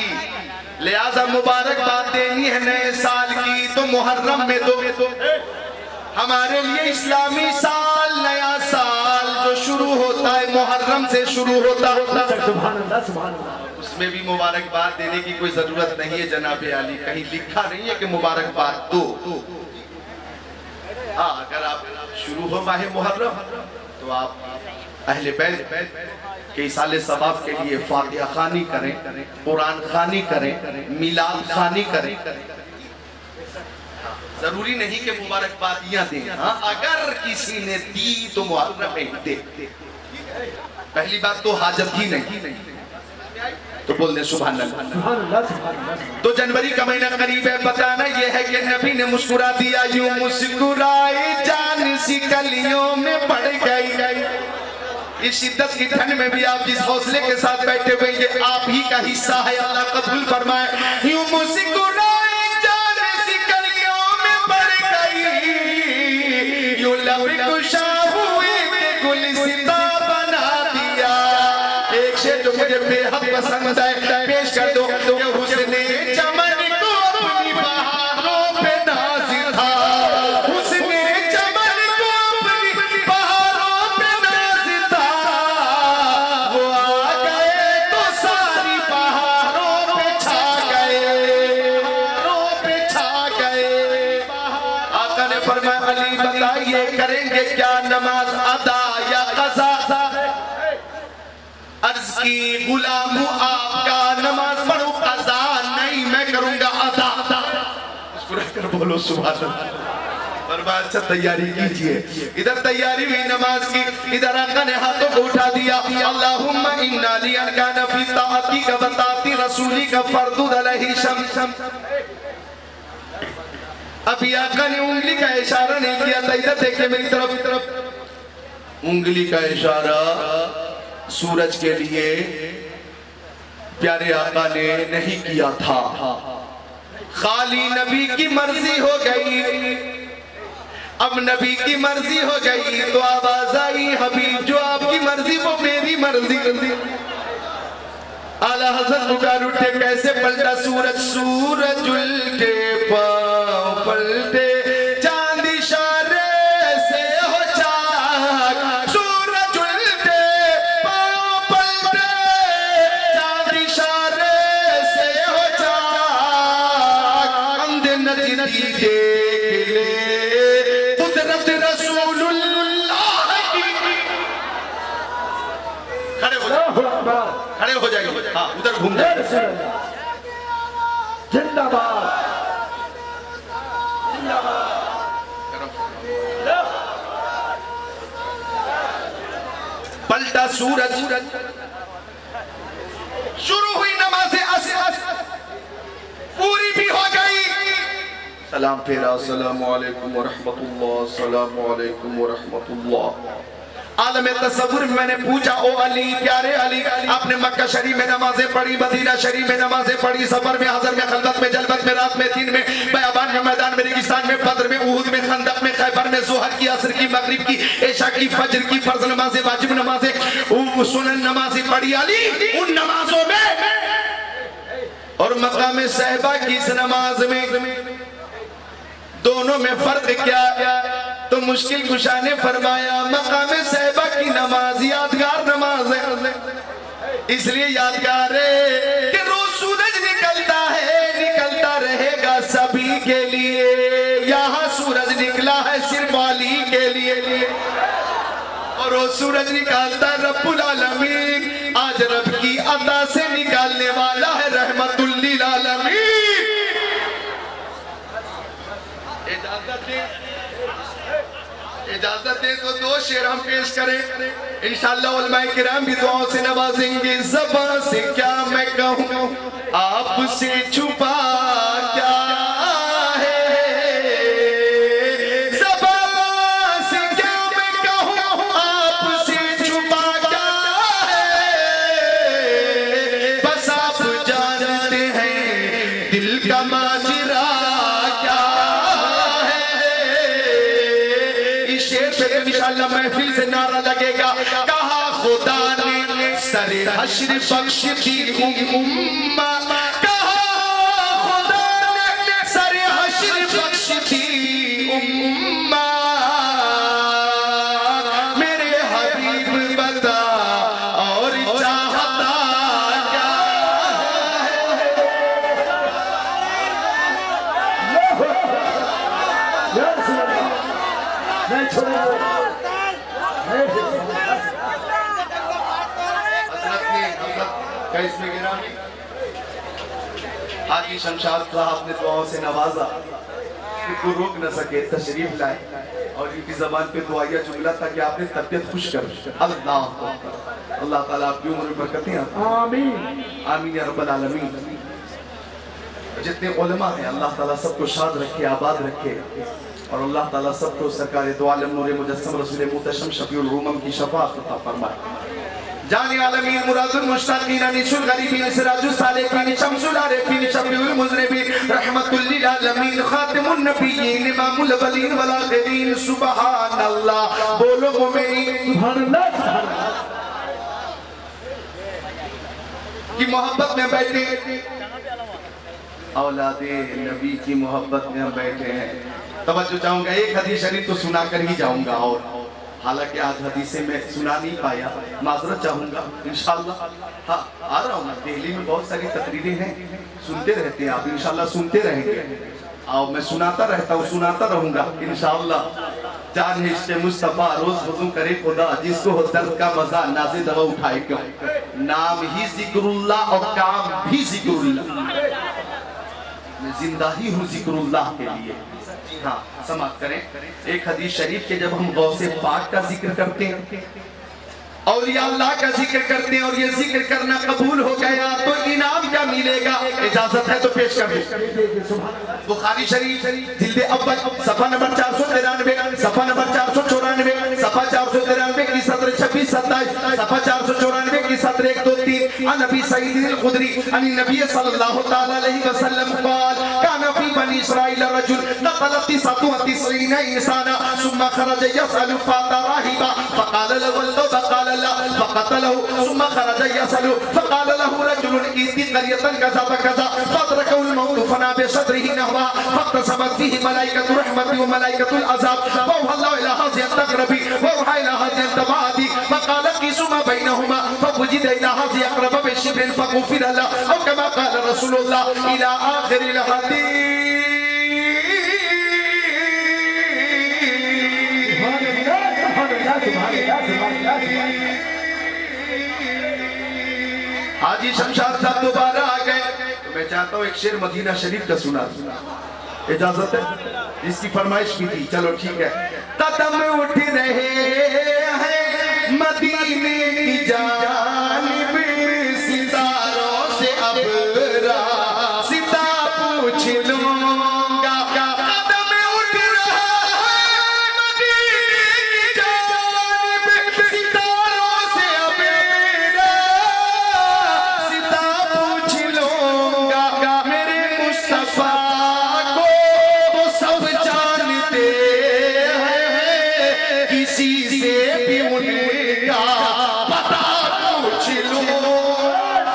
B: लिहाजा मुबारकबाद देनी है नए साल की तो मुहर्रम में दो। हमारे लिए इस्लामी साल, नया साल जो शुरू होता है मुहर्रम से शुरू होता है,
D: सुभान अल्लाह सुभान अल्लाह।
B: उसमें भी मुबारकबाद देने की कोई जरूरत नहीं है जनाब अली, कहीं लिखा नहीं है कि मुबारकबाद दो। अगर आप शुरू हो माहे मुहर्रम तो आप अहले बैत के इसाले सवाब के लिए फातिहा खानी करें, कुरान खानी करें, मिलाद खानी करें। जरूरी नहीं कि मुबारकबादियां दें, हाँ अगर किसी ने दी तो मुहर्रम में दे। पहली बात तो हाजत ही नहीं तो बोल दे सुभान अल्लाह,
D: सुभान अल्लाह, सुभान अल्लाह।
B: तो जनवरी का महीना करीब है, बताना यह है कि नबी ने मुस्कुरा दिया, यूं मुस्कुराई जान सी कलियों में पड़ गई। इस शिद्दत की ठंड में भी आप जिस हौसले के साथ बैठे हुए ये आप ही का हिस्सा है, अल्लाह कबूल फरमाए। यूं मुस्कुराई जान सी कलियों में पड़ गई, यूं लब कुशा हुए गुलिस्ता बना दिया। एक शेर जो मुझे बेहद पसंद है, पेश कर दो कि हुस्ने चमन को अपनी बहारों पे नाज़ था, हुस्ने चमन को अपनी बहारों पे नाज़ था। वो आ गए तो सारी बहारों पे छा गए, बहारों पे छा गए। आका ने फरमाया अली बताइए करेंगे क्या नमाज अदा या क़ज़ा? अर्ज की गुलाम हूँ आपका, नमाज पढ़ू क़ज़ा नहीं, मैं करूंगा अदा। मुस्कुरा कर बोलो सुभान अल्लाह। बर्बाद अच्छा तैयारी कीजिए। इधर तैयारी हुई नमाज की, इधर आका ने हाथों को उठा दिया। अल्लाहुम्मा इन्ना लिअनकाना फी ताअतीका व ताअती रसूलिका फर्दुद अलैहि शम। अभी आका ने उंगली का इशारा नहीं किया था, इधर देखिए मेरी तरफ, उंगली का इशारा सूरज के लिए प्यारे आका ने नहीं किया था। खाली नबी की मर्जी हो गई, अब नबी की मर्जी हो गई तो आवाज आई हबीब जो आपकी मर्जी वो मेरी मर्जी। आला हज़रत पुकार उठे, कैसे पलटा सूरज? सूरज उल्टे पांव पलटे, चांद इशारे से हो चाक। सूरज उल्टे पांव पलटे, खड़े हो जाइए, खड़े हो जाइए। हाँ, उधर घूम जाइए।
D: जिंदाबाद
B: पलटा सूरज, शुरू हुई नमाज़े असर, पूरी भी हो गई। सलाम फेरा, अस्सलामु अलैकुम व रहमतुल्लाह, अस्सलामु अलैकुम व रहमतुल्लाह। आलम तसव्वुर में मैंने पूछा, ओ अली, प्यारे अली, आपने मक्का शरीफ में नमाजें पढ़ी, मदीना शरीफ में नमाजें पढ़ी, सफर में, हज़र में, खलवत में, जलवत में, रात में, दिन में, बयाबान में, मैदान में, रेगिस्तान में, बद्र में, उहुद में, खंदक में, खैबर में, ज़ोहर की, असर की, मगरिब की, इशा की, फज्र की, फर्ज नमाजें, वाजिब नमाजें, सुनन नमाजें पढ़ी अली। उन नमाजों में और मकाम सहबा की इस नमाज में दोनों में फर्क क्या? तो मुश्किल कुशा ने फरमाया, मकाम सहबा की नमाज यादगार नमाज है, इसलिए यादगार है कि रोज सूरज निकलता है, निकलता रहेगा सभी के लिए। यहाँ सूरज निकला है सिर्फ अली के लिए, और रोज सूरज निकालता रब्बुल आलमीन, आज रब की अता से निकालने वाला है रहमतुल लिल आलमीन। इजाजत दे तो दो शेर हम पेश करें, इंशाअल्लाह उलमाए किराम भी दुआओं से नवाजेंगे। ज़बान से क्या मैं कहूँ, आपसे छुपा क्या है, ज़बान से क्या मैं कहूँ, आपसे छुपा क्या है, बस आप जानते हैं दिल का माजरा क्या है। इस शेर पे इंशाअल्लाह महफिल से नारा लगेगा, कहा खुदा ने सरे हश्र बख्श दी उम्मा, कहा खुदा ने सरे हश्र बख्श दी उम्मा, मेरे हबीब बता और चाहता क्या
D: नहीं छोड़ेंगे।
B: हाजी शमशाद साहब ने दुआओं से नवाजा कि कोई रोक न सके, तशरीफ लाए और इनकी जबान पे दुआया जुमला था कि आपने तबीयत खुश कर। अल्लाह अल्लाह ताला आपकी उम्र में बरकतें
D: आमीन
B: आमीन या रब्बल आलमीन। जितने उलमा हैं अल्लाह ताला सबको शाद रखे, आबाद रखे, और अल्लाह ताला सबको सरकार दो आलम नूर मुजस्सम रसूल मुतशम शफीउल उमम की शफाअत अता फरमाए। जाने आलमीन मुरादुल मुश्ताकीन अनिशुल गरीबीन सिराजुल सालिकीन शमसुल आरिफीन शफीउल मुज़निबीन रहमतुल लिल आलमीन खातिमुन नबिय्यीन इमामुल अव्वलीन वल आखिरीन। सुभान अल्लाह, बोलो मोमिनीन की मोहब्बत में बैठे, औलादे नबी की मोहब्बत में हम बैठे हैं। तवज्जो चाहूंगा, एक हदीस शरीफ तो सुना कर ही जाऊंगा, और हालांकि आज हदीसे में सुना नहीं पाया, माजरत चाहूंगा इंशाअल्लाह। हाँ, आ रहा हूँ, दिल्ली में बहुत सारी तकरीरें हैं, सुनते रहते हैं आप, इंशाअल्लाह सुनते रहेंगे, और मैं सुनाता रहता हूँ, सुनाता रहूंगा इंशाअल्लाह। जान इश्क़ मुस्तफा रोज वज़ू करे खुदा, जिसको हो दर्द का मजा नाज़े दवा उठाए क्यों, नाम ही जिक्रुल्लाह और काम भी जिक्रुल्लाह, मैं जिंदा ही हूँ जिक्रुल्लाह के लिए। हाँ, समाप्त करें। एक हदीस शरीफ के जब हम गौसे पाक का जिक्र करते हैं, औलिया अल्लाह का जिक्र करते हैं, और ये जिक्र करना कबूल हो गया तो इनाम क्या मिलेगा? इजाजत है तो पेश कर दो। बुखारी शरीफ जिल्द अव्वल सफा नंबर 493, सफा नंबर 494, सफा 493 की सत्र 26 27, सफा 494 की सत्र 1 2 3। अन नबी सईद अल खुदरी अन नबी सल्लल्लाहु तआला अलैहि वसल्लम क़ाल काना फी बनी इस्राईल रजुल नक़लत 97 इंसाना सुम्मा खरज यसअलु फ़ातराहिबा फ़क़ाल लहु फ़क़ाल फ़क़तलहु सुम्मा खरज यसअलु फ़क़ाल लहु रजुल इति क़रियतन कज़ा वकज़ा फ़तरकहु अल-मौत फना बिसदरिही नहवा फ़क़तसमत फ़ीही मलाइकतु रहमति व मलाइकतुल अज़ाब फ़अवहल्लाहु इला हाज़िहि तक़रबी व वहा इला हाज़िहि तबादी फ़क़ाल क़ीसू मा बैनहुमा फ़वुजिद इला हाज़िहि अक़रब बिशिब्रिन फ़ग़ुफ़िर लहु औ कमा क़ाल रसूलुल्लाह इला आख़िरिल हदीस। हाजी शमशाद साहब दोबारा आ गए, तो मैं चाहता हूँ एक शेर मदीना शरीफ का सुना, इजाजत है? इसकी फरमाइश भी थी, चलो ठीक है। कदम उठ रहे हैं मदीने की जानिब, सितारों से अब रास्ता पूछ लूंगा। कदम उठ रहा है मदीने की जानिब, सितारों से अब रास्ता पूछ लूंगा। मेरे मुस्तफा को वो सब जानते हैं, किसी से भी उनका पता पूछ लो,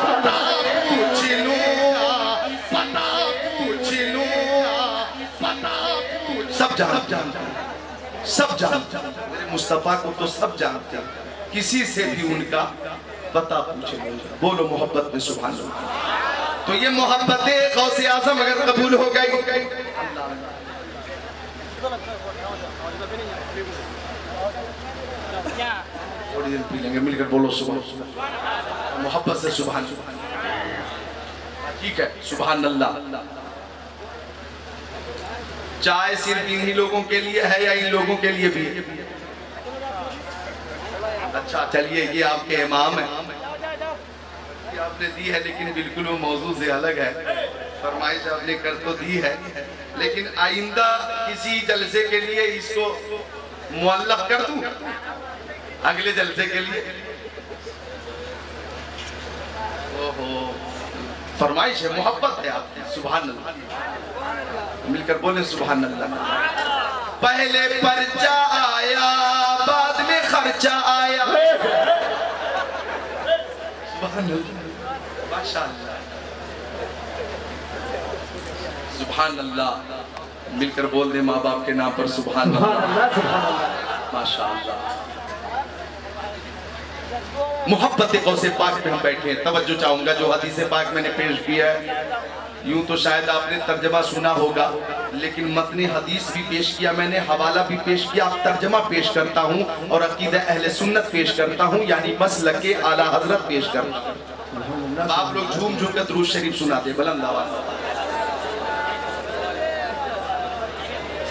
B: पता पूछ लो, पता पूछ लो, पता पूछ। सब जानते हैं, सब जानते हैं, मेरे मुस्तफा को तो सब जानते हैं, किसी से भी उनका पता पूछ लो। बोलो मोहब्बत में सुभान अल्लाह। तो ये मोहब्बत गौसे आजम अगर कबूल हो गई, थोड़ी देर पी लेंगे मिलकर, बोलो सुभान अल्लाह। मोहब्बत से सुभान अल्लाह, ठीक है, सुभान अल्लाह। चाय सिर्फ इन्हीं लोगों के लिए है या इन लोगों के लिए भी? अच्छा चलिए, ये आपके इमाम है, आपने दी है, लेकिन बिल्कुल वो मौजू से अलग है। फरमाइश आपने कर तो दी है, लेकिन आइंदा किसी जलसे के लिए इसको मुअल्लफ कर दूं, अगले जलसे के लिए। ओहो, फरमाइश है, मोहब्बत है आपकी, सुभान अल्लाह। मिलकर बोले सुभान अल्लाह। पहले पर्चा आया, बाद में खर्चा आया, सुभान अल्लाह, माशाअल्लाह, सुभान अल्लाह। मिलकर बोल दे माँ बाप के नाम पर सुभान अल्लाह, माशाअल्लाह। मोहब्बत गौसे पाक में हम बैठे हैं। तवज्जो चाहूंगा, जो हदीस पाक मैंने पेश किया है, यूं तो शायद आपने तर्जमा सुना होगा, लेकिन मतनी हदीस भी पेश किया मैंने, हवाला भी पेश किया, अब तर्जमा पेश करता हूं और अकीदा अहले सुन्नत पेश करता हूं, यानी मसलक के आला हजरत पेश करता हूं। आप लोग झूम झूम कर दुरूद शरीफ सुनाते बुलंद आवाज।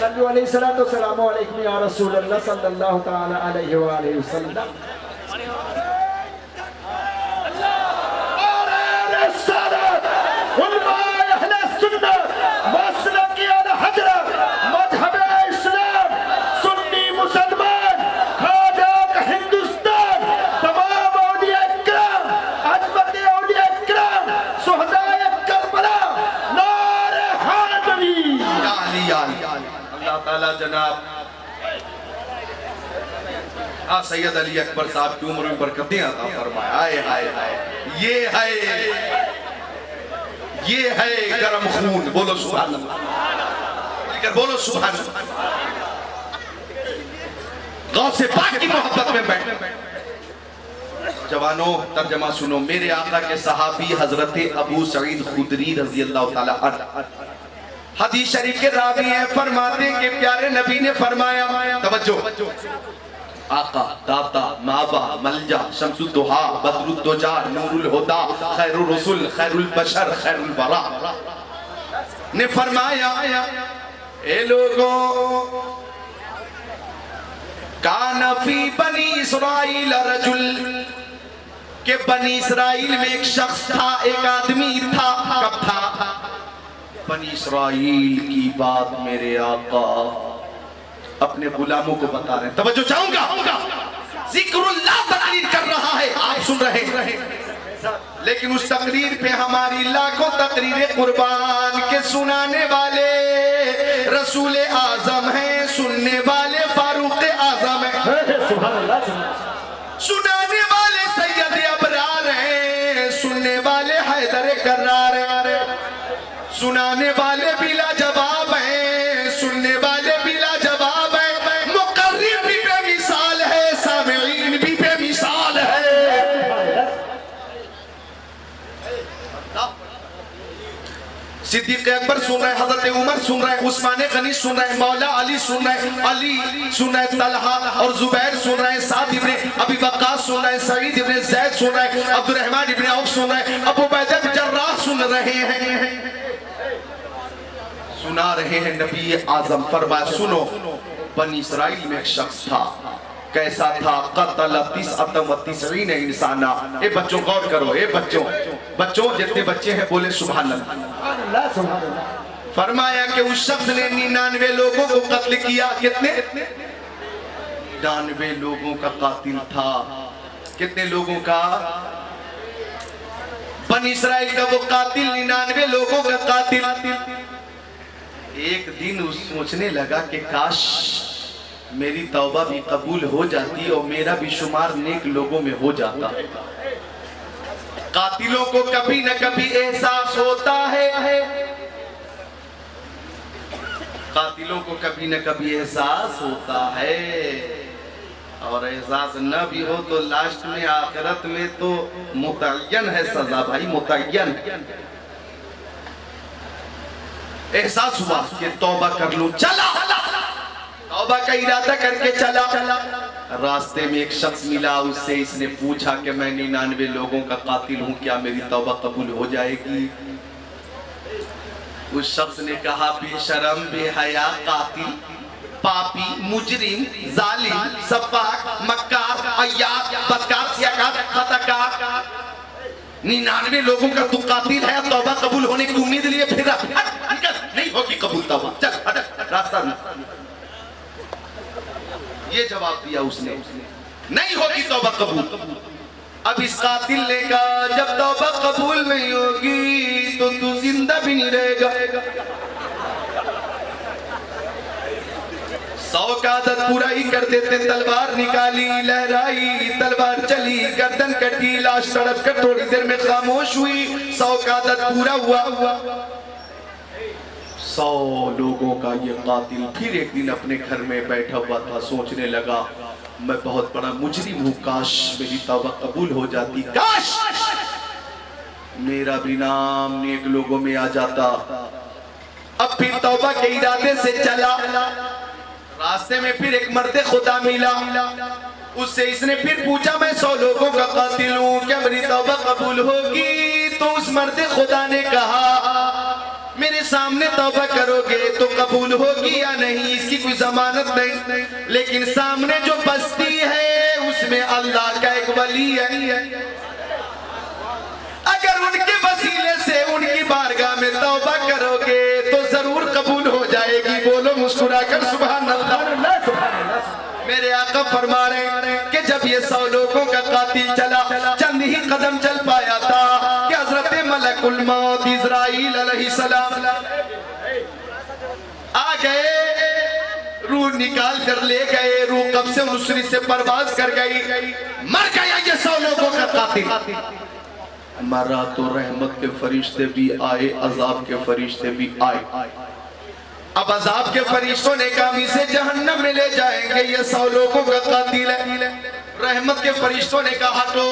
D: सल्लल्लाहु अलैहि वसल्लम अलैकुम या रसूल अल्लाह सल्लल्लाहु तआला अलैहि व आलिहि वसल्लम।
B: जनाब सैयद अली अकबर साहब की उम्र में बरकतें अता फरमाए। हाय हाय हाय, ये है गरम खून। बोलो सुभान अल्लाह, बोलो सुभान अल्लाह। गौसे पाक की मोहब्बत में बैठे जवानों, तर्जमा सुनो। मेरे आका के सहाबी हजरत अबू सईद खुदरी रजी अल्लाह ताला अन्हु हदीस शरीफ के रावी हैं, फरमाते हैं कि प्यारे नबी ने फरमाया, तवज्जो, आका, दाता, माबा, मलजा, शम्सुद दुहा, बदरुद दुजा, नूरुल हुदा, खैरुर रसूल, खैरुल बशर, खैरुल वरा ने फरमाया, ए लोगों, काना फी बनी इस्राइल रजुल, के बनी इस्राइल में एक शख्स था, एक आदमी था। कब था? बनी इस्राइल की बात मेरे आका अपने गुलामों को बता रहे हैं। तवज्जो चाहूंगा, जिक्रुल्लाह तकरीर कर रहा है, आप सुन रहे हैं, लेकिन उस तकरीर पे हमारी लाखों तकरीरें कुर्बान के सुनाने वाले रसूल आजम हैं, सुनने वाले फारूक आजम हैं, सुनाने वाले सैयद अबरार हैं, सुनने वाले हैदर कर्रार हैं, सुनाने वाले बिला जवाब हैं, सुनने वाले बिला जवाब हैं, मुकर्रिर भी बेमिसाल है, सामिईन भी बेमिसाल है। सिद्दीक अकबर सुन रहे, हजरत उमर सुन रहे, उस्मान गनी सुन रहे, मौला अली सुन रहे, अली सुन रहे, तलहा और जुबैर सुन रहे, साद इब्ने अबी वक्कास सुन रहे, सईद इब्ने ज़ैद सुन रहे, अब्दुर्रहमान इब्ने औफ सुन रहे, अबू उबैदा बिन जर्राह सुन रहे हैं, सुना रहे हैं। नबी आजम फरमाया, सुनो, बनी इस्राइल में एक शख्स था, कैसा था? क़तल 99 इंसाना। ए बच्चों गौर करो, ए बच्चों जितने बच्चे हैं बोले सुभान अल्लाह। फरमाया कि उस शख्स ने 99 लोगों को कत्ल किया। कितने? 99 लोगों का कातिल था। कितने लोगों का? बनी इस्राइल का वो कातिल, 99 लोगों का कातिल। एक दिन उस सोचने लगा कि काश मेरी तौबा भी कबूल हो जाती और मेरा भी शुमार नेक लोगों में हो जाता। कातिलों को कभी न कभी एहसास होता है, कातिलों को कभी न कभी एहसास होता है, और एहसास न भी हो तो लास्ट में आखिरत में तो मुतय्यन है सजा भाई, मुतय्यन। एहसास हुआ कि तौबा कर लूं, चला तौबा का इरादा करके चला। रास्ते में एक शख्स मिला, उससे इसने पूछा कि मैं 99 लोगों का कातिल हूं, क्या मेरी तौबा कबूल हो जाएगी? उस शख्स ने कहा, बेशरम, बेहया, कातिल, पापी, मुजरिम, जालिम, सफाक, मक्कार, अय्यार, बदकार, सियाकार, खताकार, 99 लोगों का तू कातिल है, तौबा कबूल होने की उम्मीद लिए फिर नहीं होगी कबूल तौबा, चल हट रास्ता नहीं। ये जवाब दिया उसने, नहीं होगी तौबा कबूल। अब इस कातिल ने कहा, जब तौबा कबूल नहीं होगी तो तू जिंदा भी नहीं रहेगा। 100 का आदत पूरा ही कर देते। तलवार निकाली, लहराई, तलवार चली, गर्दन कटी, लाश तड़प कर थोड़ी देर में खामोश हुई। 100 का आदत पूरा हुआ। 100 लोगों का ये कातिल फिर एक दिन अपने घर में बैठा हुआ था, सोचने लगा, मैं बहुत बड़ा मुजरिम हूँ, काश मेरी तौबा कबूल हो जाती, काश मेरा भी नाम नेक लोगों में आ जाता। अब फिर तौबा के इरादे से चला। रास्ते में फिर एक मर्द खुदा मिला, उससे इसने फिर पूछा, मैं 100 लोगों का कातिल हूँ, क्या मेरी तौबा कबूल होगी? तो उस मर्द खुदा ने कहा, मेरे सामने तौबा करोगे तो कबूल होगी या नहीं इसकी कोई जमानत नहीं, लेकिन सामने जो बस्ती है उसमें अल्लाह का एक वली है, अगर उनके वसीले से उनकी बारगाह में तौबा करोगे तो जरूर कबूल हो जाएगी। बोलो मुस्कुराकर सुभान अल्लाह। मेरे आका फरमा रहे कि जब ये 100 लोगों का कातिल चला, चंद ही कदम चल पाया था कि हजरत मलकुल मौत इज़राइल अलैहिस्सलाम आ गए, रूह निकाल कर ले गए। रूह कब से उसरी से परवाज कर गई। मर गया ये 100 लोगों का कातिल। मरा तो रहमत के फरिश्ते भी आए, अजाब के फरिश्ते भी आए। अब अजाब के फरिश्तों ने कहा, इसे जहन्नम में ले जाएंगे, ये 100 लोगों का कातिल है। रहमत के फरिश्तों ने कहा, तो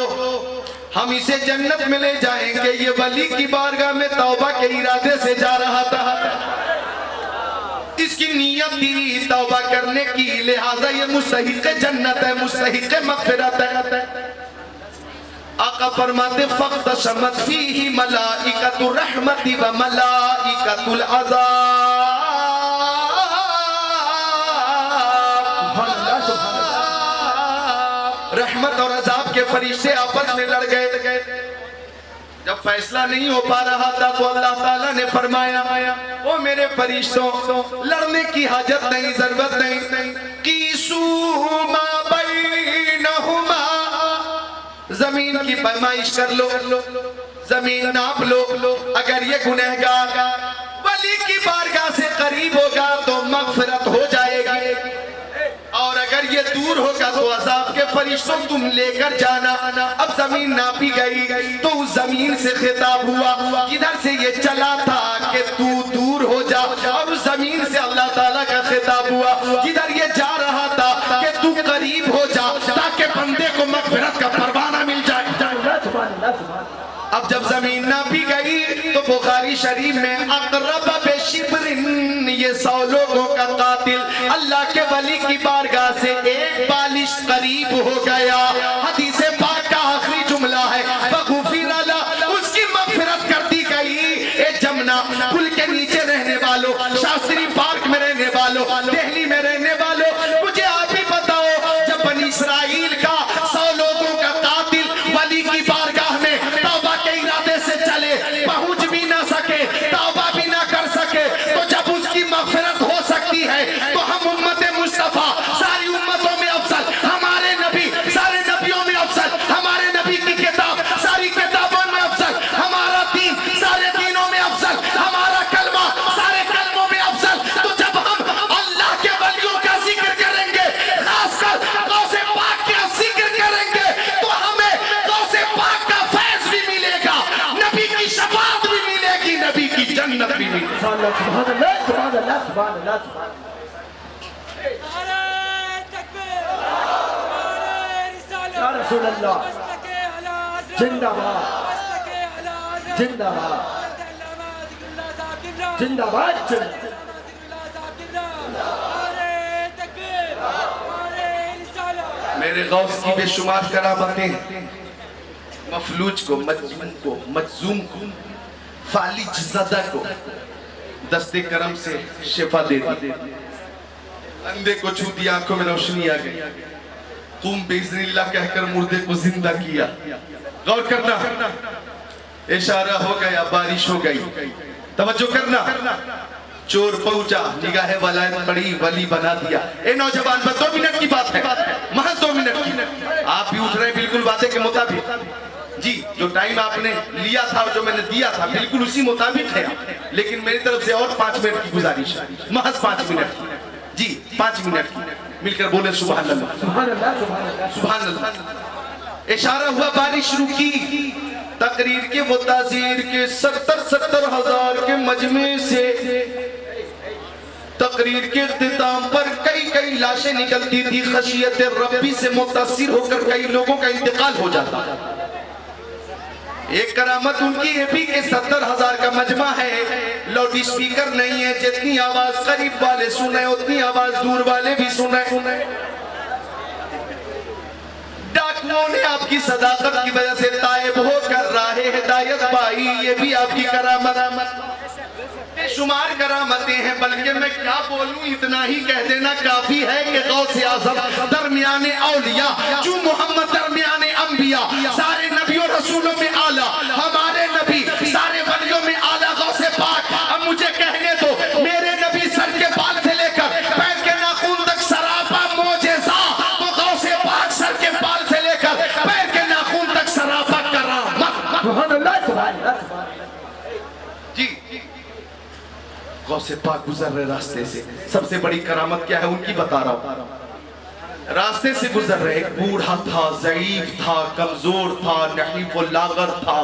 B: हम इसे जन्नत में ले जाएंगे, ये वली की बारगाह में तौबा के इरादे से जा रहा था, इसकी नीयत थी तौबा करने की, लिहाजा ये मुस्तहिक जन्नत है, मुस्तहिक मग़फ़िरत है। आका फरमाते, फ़ख्तशमत फ़ीही मलाइकतुर रहमति व मलाइकतुल अज़ाब। रहमत और अजाब के फरिश्ते आपस में लड़ गए। जब फैसला नहीं हो पा रहा था तो अल्लाह ताला ने फरमाया, ओ मेरे फरिश्तों, लड़ने की हाजत नहीं, जरूरत नहीं, कीसू मा बैनहुमा, जमीन की पैमाइश कर लो, जमीन नाप लो। अगर ये गुनहगार वली की बारगाह से करीब होगा तो मग़फ़िरत हो जाएगी, और अगर ये दूर होगा तो अज़ाब के फरिश्तों तुम लेकर जाना। अब जमीन नापी गई तो उस जमीन से खिताब हुआ, जिधर से ये चला था कि तू दूर हो जा, और उस जमीन से अल्लाह ताला का खिताब हुआ, जिधर ये जा रहा था कि तू करीब हो जा, ताकि बंदे को मग़फ़िरत का परवाना मिल जाए। अब जब जमीन नापी गई तो बुखारी शरीफ में अक़रब बेशिब्रिन, ये 100 लोगों का कातिल अल्लाह के वली की बारगाह से एक बालिश करीब हो गया। हदीस पाक का आखिरी जुमला है बगुफिरा ला, उसकी मग़फ़िरत कर दी गई। ए जमुना पुल के नीचे रहने वालों, शास्त्री पार्क में रहने वालों, दिल्ली में रहने वालों, मुझे आप ही बताओ, जब बनी इस्राइल का 100 लोगों का कातिल वली की बारगाह में तौबा के इरादे से चले, पहुंच भी ना सके, तौबा भी ना कर सके, तो जब उसकी मग़फ़िरत हो सकती है तो हम उम्मत मुस्तफा, सारी उम्मतों में अफसल हमारे नबी, सारे नबियों में अफसल हमारे नबी की किताब, सारी किताबों में अफसल हमारा दीन, सारे दीनों में अफसल हमारा कलमा, सारे कलमों में अफसल। तो जब हम अल्लाह के वलियों का जिक्र करेंगे, खासकर गौसे पाक का जिक्र करेंगे, तो हमें गौसे पाक का फैज़ भी मिलेगा, नबी की शफाअत भी मिलेगी, नबी की जन्नत भी मिलेगी।
D: सुभान अल्लाह, सुभान अल्लाह, सुभान अल्लाह, सुभान अल्लाह। या रसूल अल्लाह, जिंदाबाद, जिंदाबाद, जिंदाबाद,
B: मेरे गौस की बेशुमार करामतें मफलूज को, मजलूम को, मजलूम को, फालिज ज़दा को दस्ते करम से शिफा दे दी। अंधे को छू दिया, आंखों में रोशनी आ गई। तुम बिइज़्निल्लाह कहकर मुर्दे को जिंदा किया। गौर करना, इशारा हो गया, बारिश हो गई। तवज्जो करना, चोर पहुंचा, निगाहे वलायत पड़ी, वली बना दिया। ए नौजवान, बस 2 मिनट की बात है, महज 2 मिनट की। आप भी उठ रहे बिल्कुल वादे के मुताबिक जी, जो टाइम आपने लिया था और जो मैंने दिया था बिल्कुल उसी मुताबिक है, लेकिन मेरी तरफ से और 5 मिनट की गुजारिश है, महज 5 मिनट जी, 5 मिनट मिलकर बोले सुभान अल्लाह,
D: सुभान अल्लाह, सुभान अल्लाह,
B: सुभान अल्लाह। इशारा हुआ, बारिश रुकी। तकरीर के वो ताज़ीर के 70 हजार के मजमे से तकरीर के इख्तिताम पर कई लाशें निकलती थी। खशियत रब्बी से मुतासिर होकर कई लोगों का इंतकाल हो जाता। एक करामत उनकी ये भी कि 70,000 का मजमा है, लाउड स्पीकर नहीं है, जितनी आवाज करीब वाले सुने उतनी आवाज दूर वाले भी सुने। डाकुओं ने आपकी सदाकत की वजह से तायब होकर राहे हिदायत पाई, ये भी आपकी करामत। शुमार करामतें हैं, बल्कि मैं क्या बोलूं, इतना ही कह देना काफी है कि गौसे आज़म दरमियाने औलिया, जो मोहम्मद दरमियाने अंबिया, सारे नबियों रसूलों में आला, हमारे नबी सारे वलियों में आला गौसे पाक। अब मुझे कहने दो, मेरे नबी सर के बाल से लेकर पैर के नाखून तक सरापा मोजेज़ा, तो गौसे पाक सर के बाल से लेकर पैर के नाखून तक सरापा करामत।
D: सुभान अल्लाह, सुभान अल्लाह।
B: जी, गौसे पाक गुजर रहे रास्ते से। सबसे बड़ी करामत क्या है उनकी बता रहा हूं। रास्ते से गुजर रहे, एक बूढ़ा था, ज़ईफ था, कमजोर था, नहीफ व लागर था,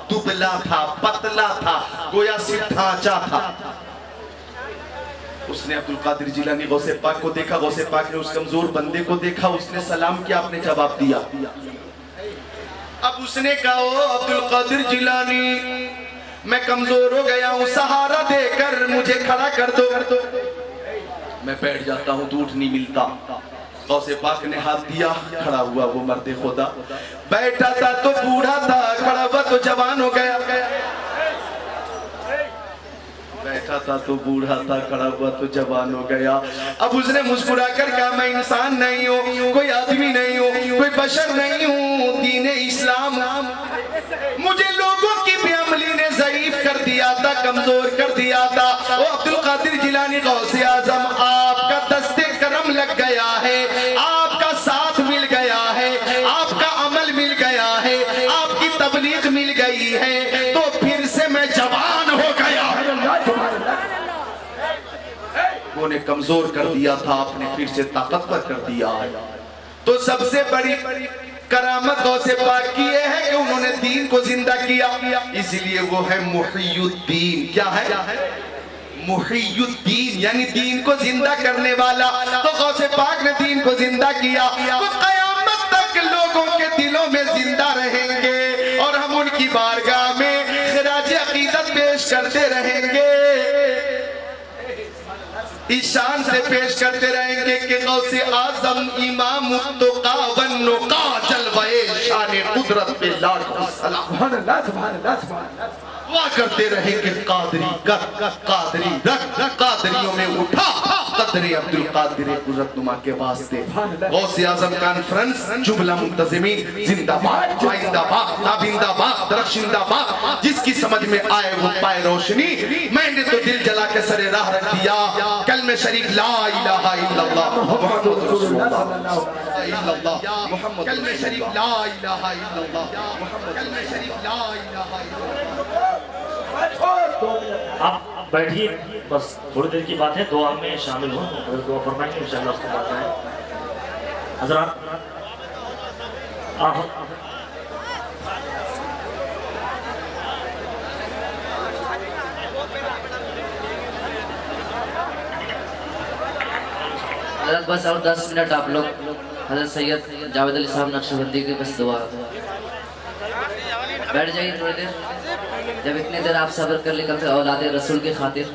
B: दुबला था, पतला था, गोया सिर ढांचा था। उसने अब्दुल कादिर जिलानी गौसे पाक को देखा, गौसे पाक ने उस कमजोर बंदे को देखा, उसने सलाम किया, आपने जवाब दिया। अब उसने कहा, ओ अब्दुल कादिर जिलानी, मैं कमजोर हो गया हूं, सहारा देकर मुझे खड़ा कर दो। मैं बैठ जाता हूं तो उठ नहीं मिलता। गौसे पाक ने हाथ दिया, खड़ा हुआ वो मर्दे खुदा। बैठा था तो बूढ़ा था, खड़ा हुआ तो जवान हो गया। बैठा था तो बूढ़ा था, खड़ा हुआ तो जवान हो गया। अब उसने मुस्कुराकर कहा, मैं इंसान नहीं हूँ, कोई आदमी नहीं हूँ, कोई बशर नहीं हूँ, दीन इस्लाम मुझे लोगों की बेअमली ने ज़ईफ कर दिया था, कमजोर कर दिया था। ओ अब्दुल कादिर जिलानी गौसे आज़म, आपका दस्ते करम लग गया है, आपका साथ मिल गया है, आपका अमल मिल गया है, आपकी तबलीग मिल गई है, तो फिर से मैं जवान हो गया। वो ने कमजोर कर दिया था, आपने फिर से ताकतवर कर दिया है। तो सबसे बड़ी करामत गौसे पाक की ये है कि उन्होंने दीन को जिंदा किया, इसलिए वो है मुहियुद्दीन। क्या है? मुहियुद्दीन, यानी दीन को जिंदा करने वाला। तो गौसे पाक ने दीन को जिंदा किया, वो क़यामत तक लोगों के दिलों में जिंदा रहेंगे और हम उनकी बारगाह करते रहेंगे, ईशान से पेश करते रहेंगे कि गौसे आजम इमाम मुत्तका वन्नुका जलवाए शान कुदरत पे लाखों सलाम।
D: सुभान अल्लाह, सुभान अल्लाह, सुभान अल्लाह।
B: दुआ करते रहेंगे कादरी कादरी रख कादरियों में उठा कदरे अब्दुल कादिर कुदरतनुमा के वास्ते। गौसे आजम कॉन्फ्रेंस जुमला मुंतजिमीन जिंदाबाद जिंदाबाद नाबिंदाबाद दरख्शिंदाबाद। जिसकी समझ में आए वो पाए रोशनी। मैंने तो दिल जला के सरे राह रख दिया कलमे शरीफ ला इलाहा इल्लल्लाह मुहम्मदुर रसूलुल्लाह कलमे शरीफ ला इलाहा इल्लल्लाह कलमे शरीफ ला इलाहा इल्लल्लाह।
A: आप बैठिए, बस थोड़ी देर की बात है, दुआ में शामिल हो। अगर दुआ फरमाएंगे इंशाअल्लाह उसके बाद है हजरात।
E: बस और 10 मिनट आप लोग हज़रत सैयद जावेद अली साहब नक्शबंदी की बस दुआ बैठ जाइए थोड़ी देर। जब इतनी देर आप सब्र कर ले कम से औलाद रसूल की खातिर।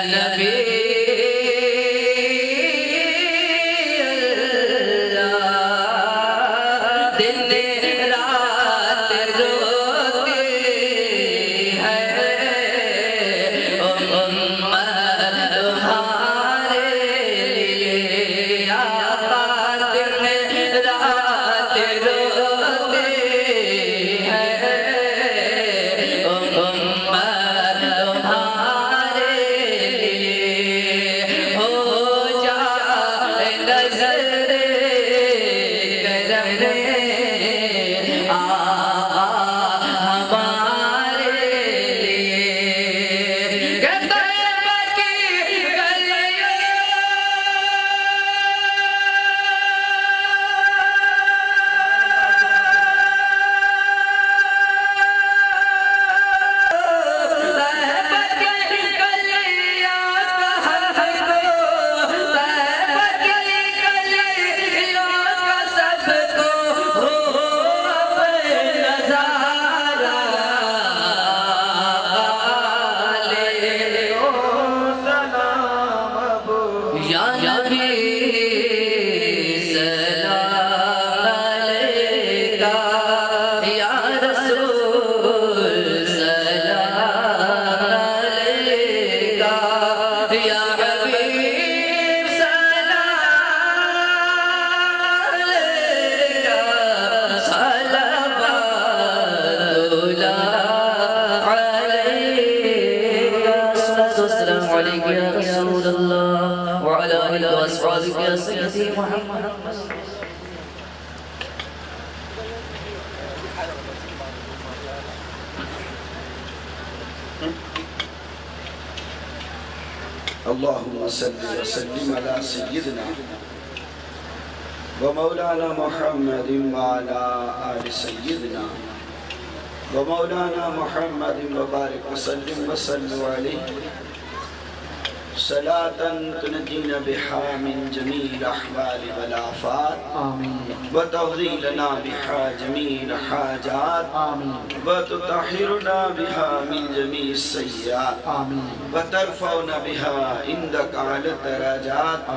E: नबी या नबी सलाम अलैका, या रसूल सलाम अलैका, या हबीब सलाम अलैका, सलावतुल्लाह अलैका, सल्लल्लाहु अलैहि या रसूल अल्लाह व अला आलिहि व अस्हाबिहि या सय्यदी मुहम्मद।
F: अल्लाहुम्मा सल्लि व सल्लिम अला सय्यिदिना व मौलाना मुहम्मदिन व अला आलि सय्यिदिना व मौलाना मुहम्मदिन व बारिक व सल्लिम व सल्लु अलैहि सलातन तुनजीना बिहा मिन जमील अहवाल वल आफात व तग़दी लना बिहा जमील हाजात व तुतहिरुना बिहा मिन जमील सय्यात व तरफ़उना बिहा इंदका अला दराजात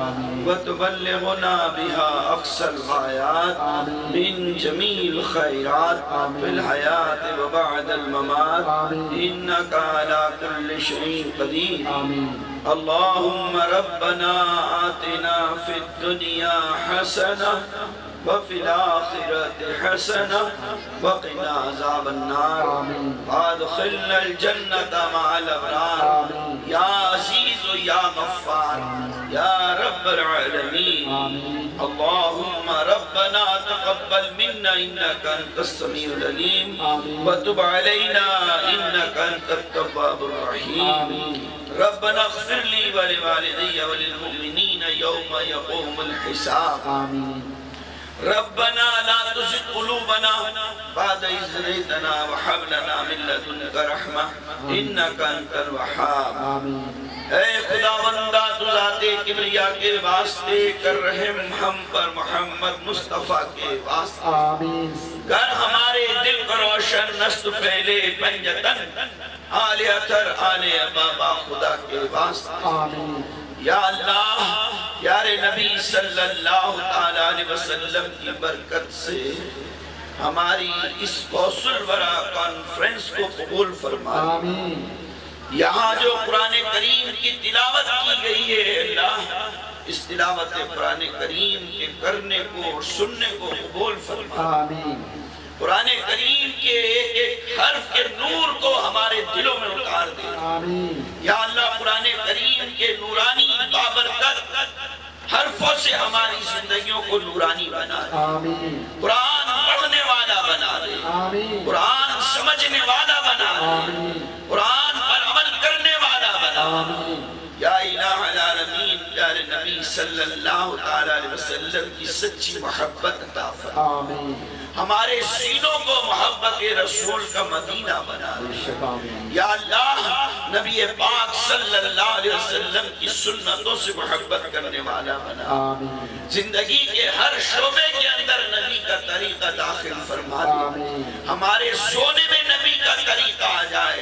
F: व तुबल्लिगुना बिहा अक़सल गायात मिन जमील खैरात फिल हयात व बअदल ममात इन्नका अला कुल्लि शैइन क़दीर। अल्लाहुम्मा रब्बना आतिना फिद दुनिया हसना व फिल आखिरति हसना व क़िना अज़ाबन नार वअदख़िलनल जन्नत मअल अबरार या अज़ीज़ या गफ़्फ़ार या रब्बल आलमीन। अल्लाहुम्मा रब्बना तक़ब्बल मिन्ना इन्नका अंतस समीउल अलीम व तुब अलैना इन्नका अंतत तव्वाबुर रहीम। रब्बना इग़फ़िर ली व लिवालिदैया व लिलमुमिनीना यौमा यक़ूमुल हिसाब। रब्बना ला तुज़िग़ क़ुलूबना बअद इज़ हदैतना व हब लना मिन लदुनका रहमा इन्नका अंतल वहाब। ऐ खुदावंदा तू ज़ाते किबरिया के वास्ते कर रहम हम पर मोहम्मद मुस्तफ़ा के वास्ते आमीन। कर हमारे दिल को रोशन नस्त फैले पंजतन आले अतर आले बाबा खुदा के वास्ते आमीन। या अल्लाह यारे नबी सल्लल्लाहु ताला अलैहि वसल्लम की बरकत से हमारी इस गौसुल वरा कॉन्फ्रेंस को कबूल फरमा आमीन। यहाँ जो कुरान करीम की तिलावत की गई है अल्लाह इस तिलावत कुरान करीम के करने को और सुनने को कबूल फरमा आमीन। कुरान करीम के एक एक हर्फ के नूर को हमारे दिलों में उतार दे आमीन। या अल्लाह कुरान करीम के नूरानी बाबरकत हर्फों से हमारी जिंदगियों को नूरानी बना दे आमीन। कुरान पढ़ने वाला बना दे आमीन। कुरान समझने वाला बना दे आमीन। कुरान पर अमल करने वाला बना आमीन। या इलाहुल आलमीन प्यारे नबी सल्लल्लाहु अलैहि वसल्लम की सच्ची मोहब्बत अता फरमा आमीन। हमारे सीनों को मोहब्बत रसूल का मदीना बना दे। या अल्लाह नबी पाक सल्लल्लाहु अलैहि वसल्लम की सुन्नतों से मोहब्बत करने वाला बना आमीन। जिंदगी के हर शोबे के अंदर नबी का तरीका दाखिल फरमा दे। हमारे सोने में नबी का तरीका आ जाए,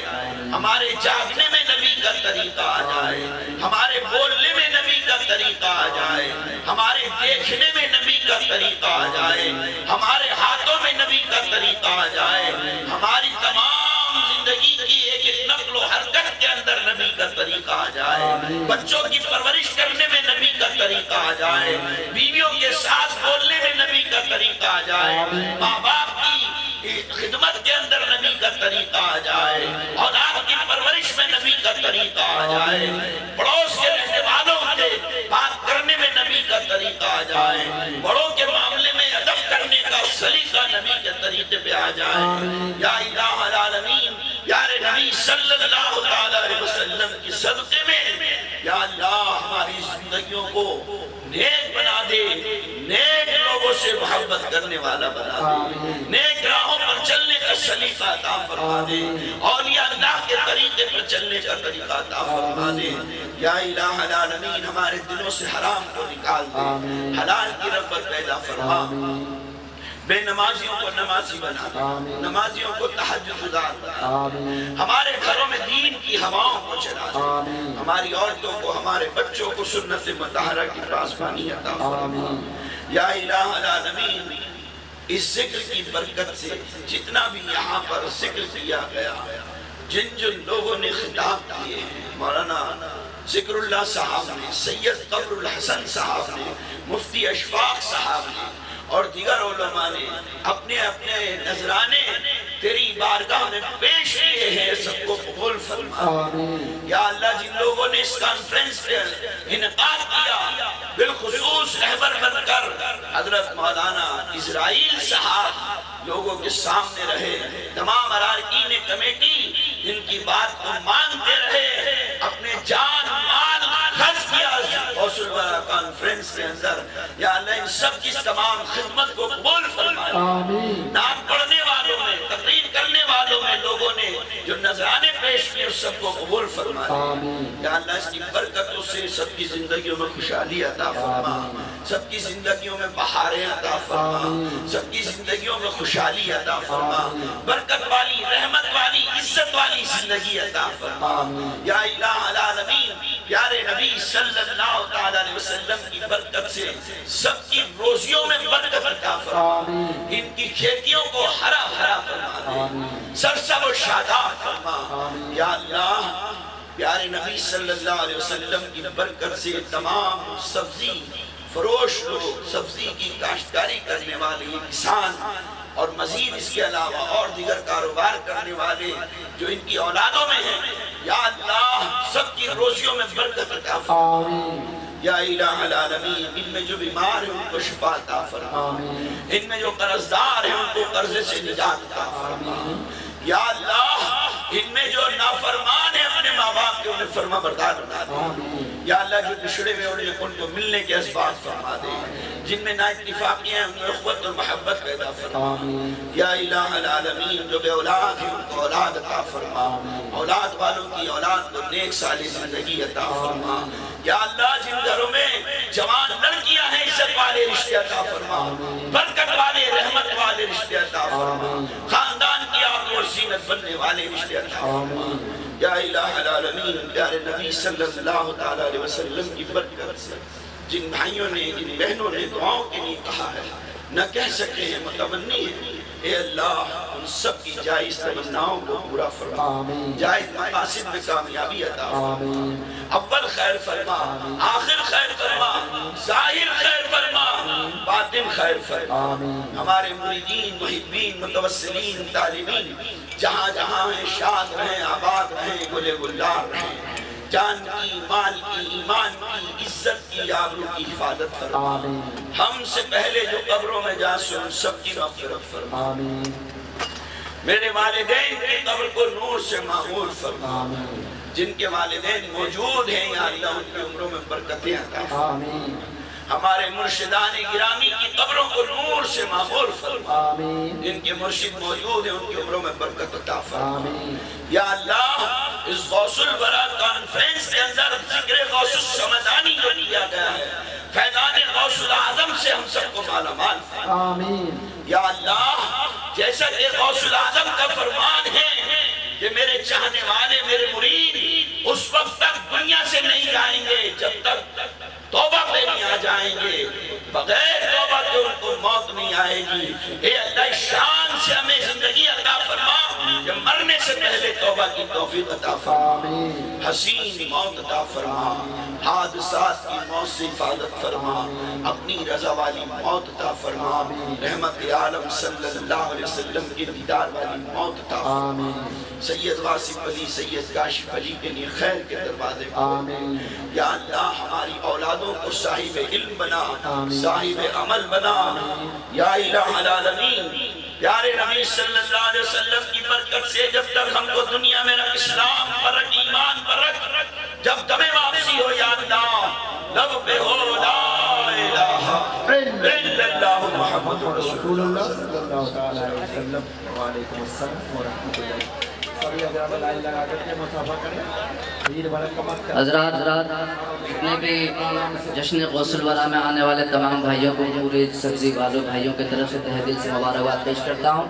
F: हमारे जागने में नबी का तरीका आ जाए, हमारे बोलने में नबी का तरीका आ जाए, हमारे देखने में नबी का तरीका आ जाए, हमारे हाथों में नबी का तरीका आ जाए, हमारी तमाम जिंदगी की एक एक नक्ल हरकत के अंदर नबी का तरीका आ जाए, बच्चों की परवरिश करने में नबी का तरीका आ जाए, बीवियों के साथ बोलने में नबी का तरीका आ जाए, माँ बाप की खिदमत के अंदर नबी का तरीका आ जाए, औलाद की परवरिश में नबी का तरीका आ जाए, पड़ोस के रहने वालों से बात करने में नबी का तरीका आ जाए, बड़ों के मामले में अदब करने का सलीका नबी के तरीके पे आ जाए। या इलाहुल आलमीन यारे नबी सल्लल्लाहु अलैहि वसल्लम की सदक़े में या अल्लाह हमारी जिंदगियों को नेक बना दे, नेक लोगों से मोहब्बत करने वाला बना दे, नेक राहों पर चलने का सलीका अता फरमा दे, औलिया अल्लाह के तरीके पर चलने का तरीका अता फरमा दे। या इलाहुल आलमीन हमारे दिलों से हराम को निकाल दे, हलाल की रग़बत पैदा फरमा, बेनमाजियों को नमाजी बना दे, नमाजियों को तहज्जुद गुज़ार बना दे, हमारे घरों में दीन की हवाओं को चला दे, हमारी औरतों को, हमारे बच्चों को सुन्नत मुतहरा की पासबानी अता फरमा। या इलाहुल आलमीन, इस जिक्र की बरकत से जितना भी यहाँ पर जिक्र किया गया, जिन जिन लोगों ने खिताब किए हैं, मौलाना जिक्रुल्लाह साहब ने, सैयद कमरुल हसन साहब ने, मुफ्ती अशफाक साहब ने और दीगर उलमा ने अपने अपने नजराने तेरी बारगाह में पेश किए हैं, सबको कबूल फरमा। या अल्लाह, जिन लोगों ने इस कॉन्फ्रेंस का इनकाद किया, बिलखुसूस रहबर बनकर हजरत मौलाना इजराइल साहब लोगों के सामने रहे, तमाम अराकीन कमेटी इनकी बात को मानते रहे, अपने जान माल खर्च किया कॉन्फ्रेंस के अंदर। या अल्लाह, इन सब की तमाम खिदमत को कबूल फरमा। नाम पढ़ने वालों में, तकरीर करने वालों में लोगों ने जो नजराने पेश किए उस सबको कबूल फरमा। या अल्लाह, इसकी बरकतों से सबकी जिंदगियों में खुशहाली अता फरमा, सबकी जिंदगियों में बहारें अता फरमा, सबकी जिंदगियों में खुशहाली अता फरमा, बरकत वाली, रहमत वाली, इज्जत वाली जिंदगी अता फरमा। या इलाहुल आलमीन, प्यारे नबी सल्लल्लाहु अलैहि वसल्लम की बरकत से सबकी रोजियों में बरकत अता फरमा, इनकी खेतियों को हरा भरा फरमा, सरसब और शादाब फरमा। या अल्लाह, प्यारे नबी सल्लल्लाहु अलैहि वसल्लम की बरकत से तमाम सब्जी फरोश लोग, सब्जी की काश्तकारी करने वाले किसान और मजीद इसके अलावा और दीगर कारोबार करने वाले जो इनकी औलादों में हैं, या अल्लाह, सबकी रोजियों में बरकत अता फरमा। या इलाहुल आलमीन, इनमें जो बीमार है उनको शिफा अता फरमा, इनमें जो कर्जदार है उनको कर्जे से निजात अता फरमा। या अल्लाह, इनमें जो नाफरमान है अपने माँ बाप के, उन्हें फरमा बरदार बना दे। या अल्लाह, जो पिछड़े हुए उन्हें उनको मिलने के असबाब फरमा दे, जिनमें ना इत्तिफाकियां उनमें उख़्वत और मोहब्बत पैदा फरमा। या इलाहुल आलमीन, जो बे औलाद है उनको औलाद अता फरमा, औलाद वालों की औलाद को नेक साली जिंदगी अता फरमा। या अल्लाह, जिन घरों में जवान लड़कियां हैं, इज्जत वाले रिश्ते अता फरमा, बरकत वाले, रहमत वाले रिश्ते अता फरमा, खानदान की आग और जीनत बनने वाले रिश्ते अता फरमा। या इलाहुल आलमीन, प्यारे नबी सल्लल्लाहु अलैहि वसल्लम की बरकत से जिन भाइयों ने, जिन बहनों ने दुआओं के लिए कहा है, न कह सके हैं, मुतमन्नी है, ए अल्लाह, उन सब की जायज तमन्नाओं को पूरा फरमा, जायज मकासिद में कामयाबी अता फरमा, अव्वल खैर फरमा, आखिर खैर फरमा, ज़ाहिर खैर फरमा, बातिन खैर फरमा। हमारे मुरीदीन, मुहिब्बीन, मुतवस्सिलीन, तालिबीन जहाँ जहाँ हैं, शाद रहें, आबाद रहें, गुले गुलजार रहें, जान की, माल की, ईमान की, इज्जत की, आबरू की हिफाजत फरमा। हमसे पहले जो कब्रों में जा सुन सबकी मग़फ़िरत फरमा। मेरे वालिदैन की कब्र को नूर से मामूर फरमा, जिनके वालिदैन मौजूद हैं या अल्लाह उनकी उम्रों में बरकतें अता फरमा। हमारे मुर्शिदान गिरामी की कब्रों को नूर से मामूर फरमा, जिनके मुर्शिद मौजूद हैं उनकी उम्रों में बरकत अता फरमा। या अल्लाह, इस गौसुल बरा कॉन्फ्रेंस के अंदर जिक्र गौसुल समदानी जो किया गया है, फैज़ान गौसुल आज़म से हम सबको मालामाल फरमा। या अल्लाह, जैसा कि गौसुल आज़म का फरमान है कि मेरे चाहने वाले, मेरे मुरीद उस वक्त तक दुनिया से नहीं जाएंगे जब तक तौबा पे नहीं आ जाएंगे, बगैर तौबा के उनको मौत नहीं आएगी। ए अल्लाह, शान से हमें जिंदगी अता फरमा, कि मरने से पहले तौबा की तौफीक अता फरमा, हसीन मौत अता फरमा, हादसात की मौत से हिफाजत फरमा, अपनी रजा वाली मौत अता फरमा, रहमत आलम सल्लल्लाहु अलैहि वसल्लम की दीदार वाली मौत अता फरमा। सैयद वासिफ अली, सैयद काशिफ अली के लिए खैर के दरवाजे खोल। या अल्लाह, हमारी औलादों को साहिब इल्म बना, साहिब अमल बना। या इलाहुल आलमीन, प्यारे नबी सल्लल्लाहु अलैहि वसल्लम की बरकत से जब तक हमको दुनिया में रख, इस्लाम पर रख, ईमान पर रख, जब दमे वापसी हो या अल्लाह, लब पे हो ला इलाहा इल्लल्लाह मुहम्मदुर रसूलुल्लाह सल्लल्लाहु अलैहि वसल्लम। व अलैकुम अस्सलाम व रहमतुल्लाह।
D: सभी हजरात लाइन लगा करके मुसाफा करें। भीड़ भड़क मत करें।
E: हजरात जितने भी जश्न गौसुल वरा में आने वाले तमाम भाइयों को पूरे सब्जी वालों भाइयों की तरफ से तहे दिल से मुबारकबाद पेश करता हूँ।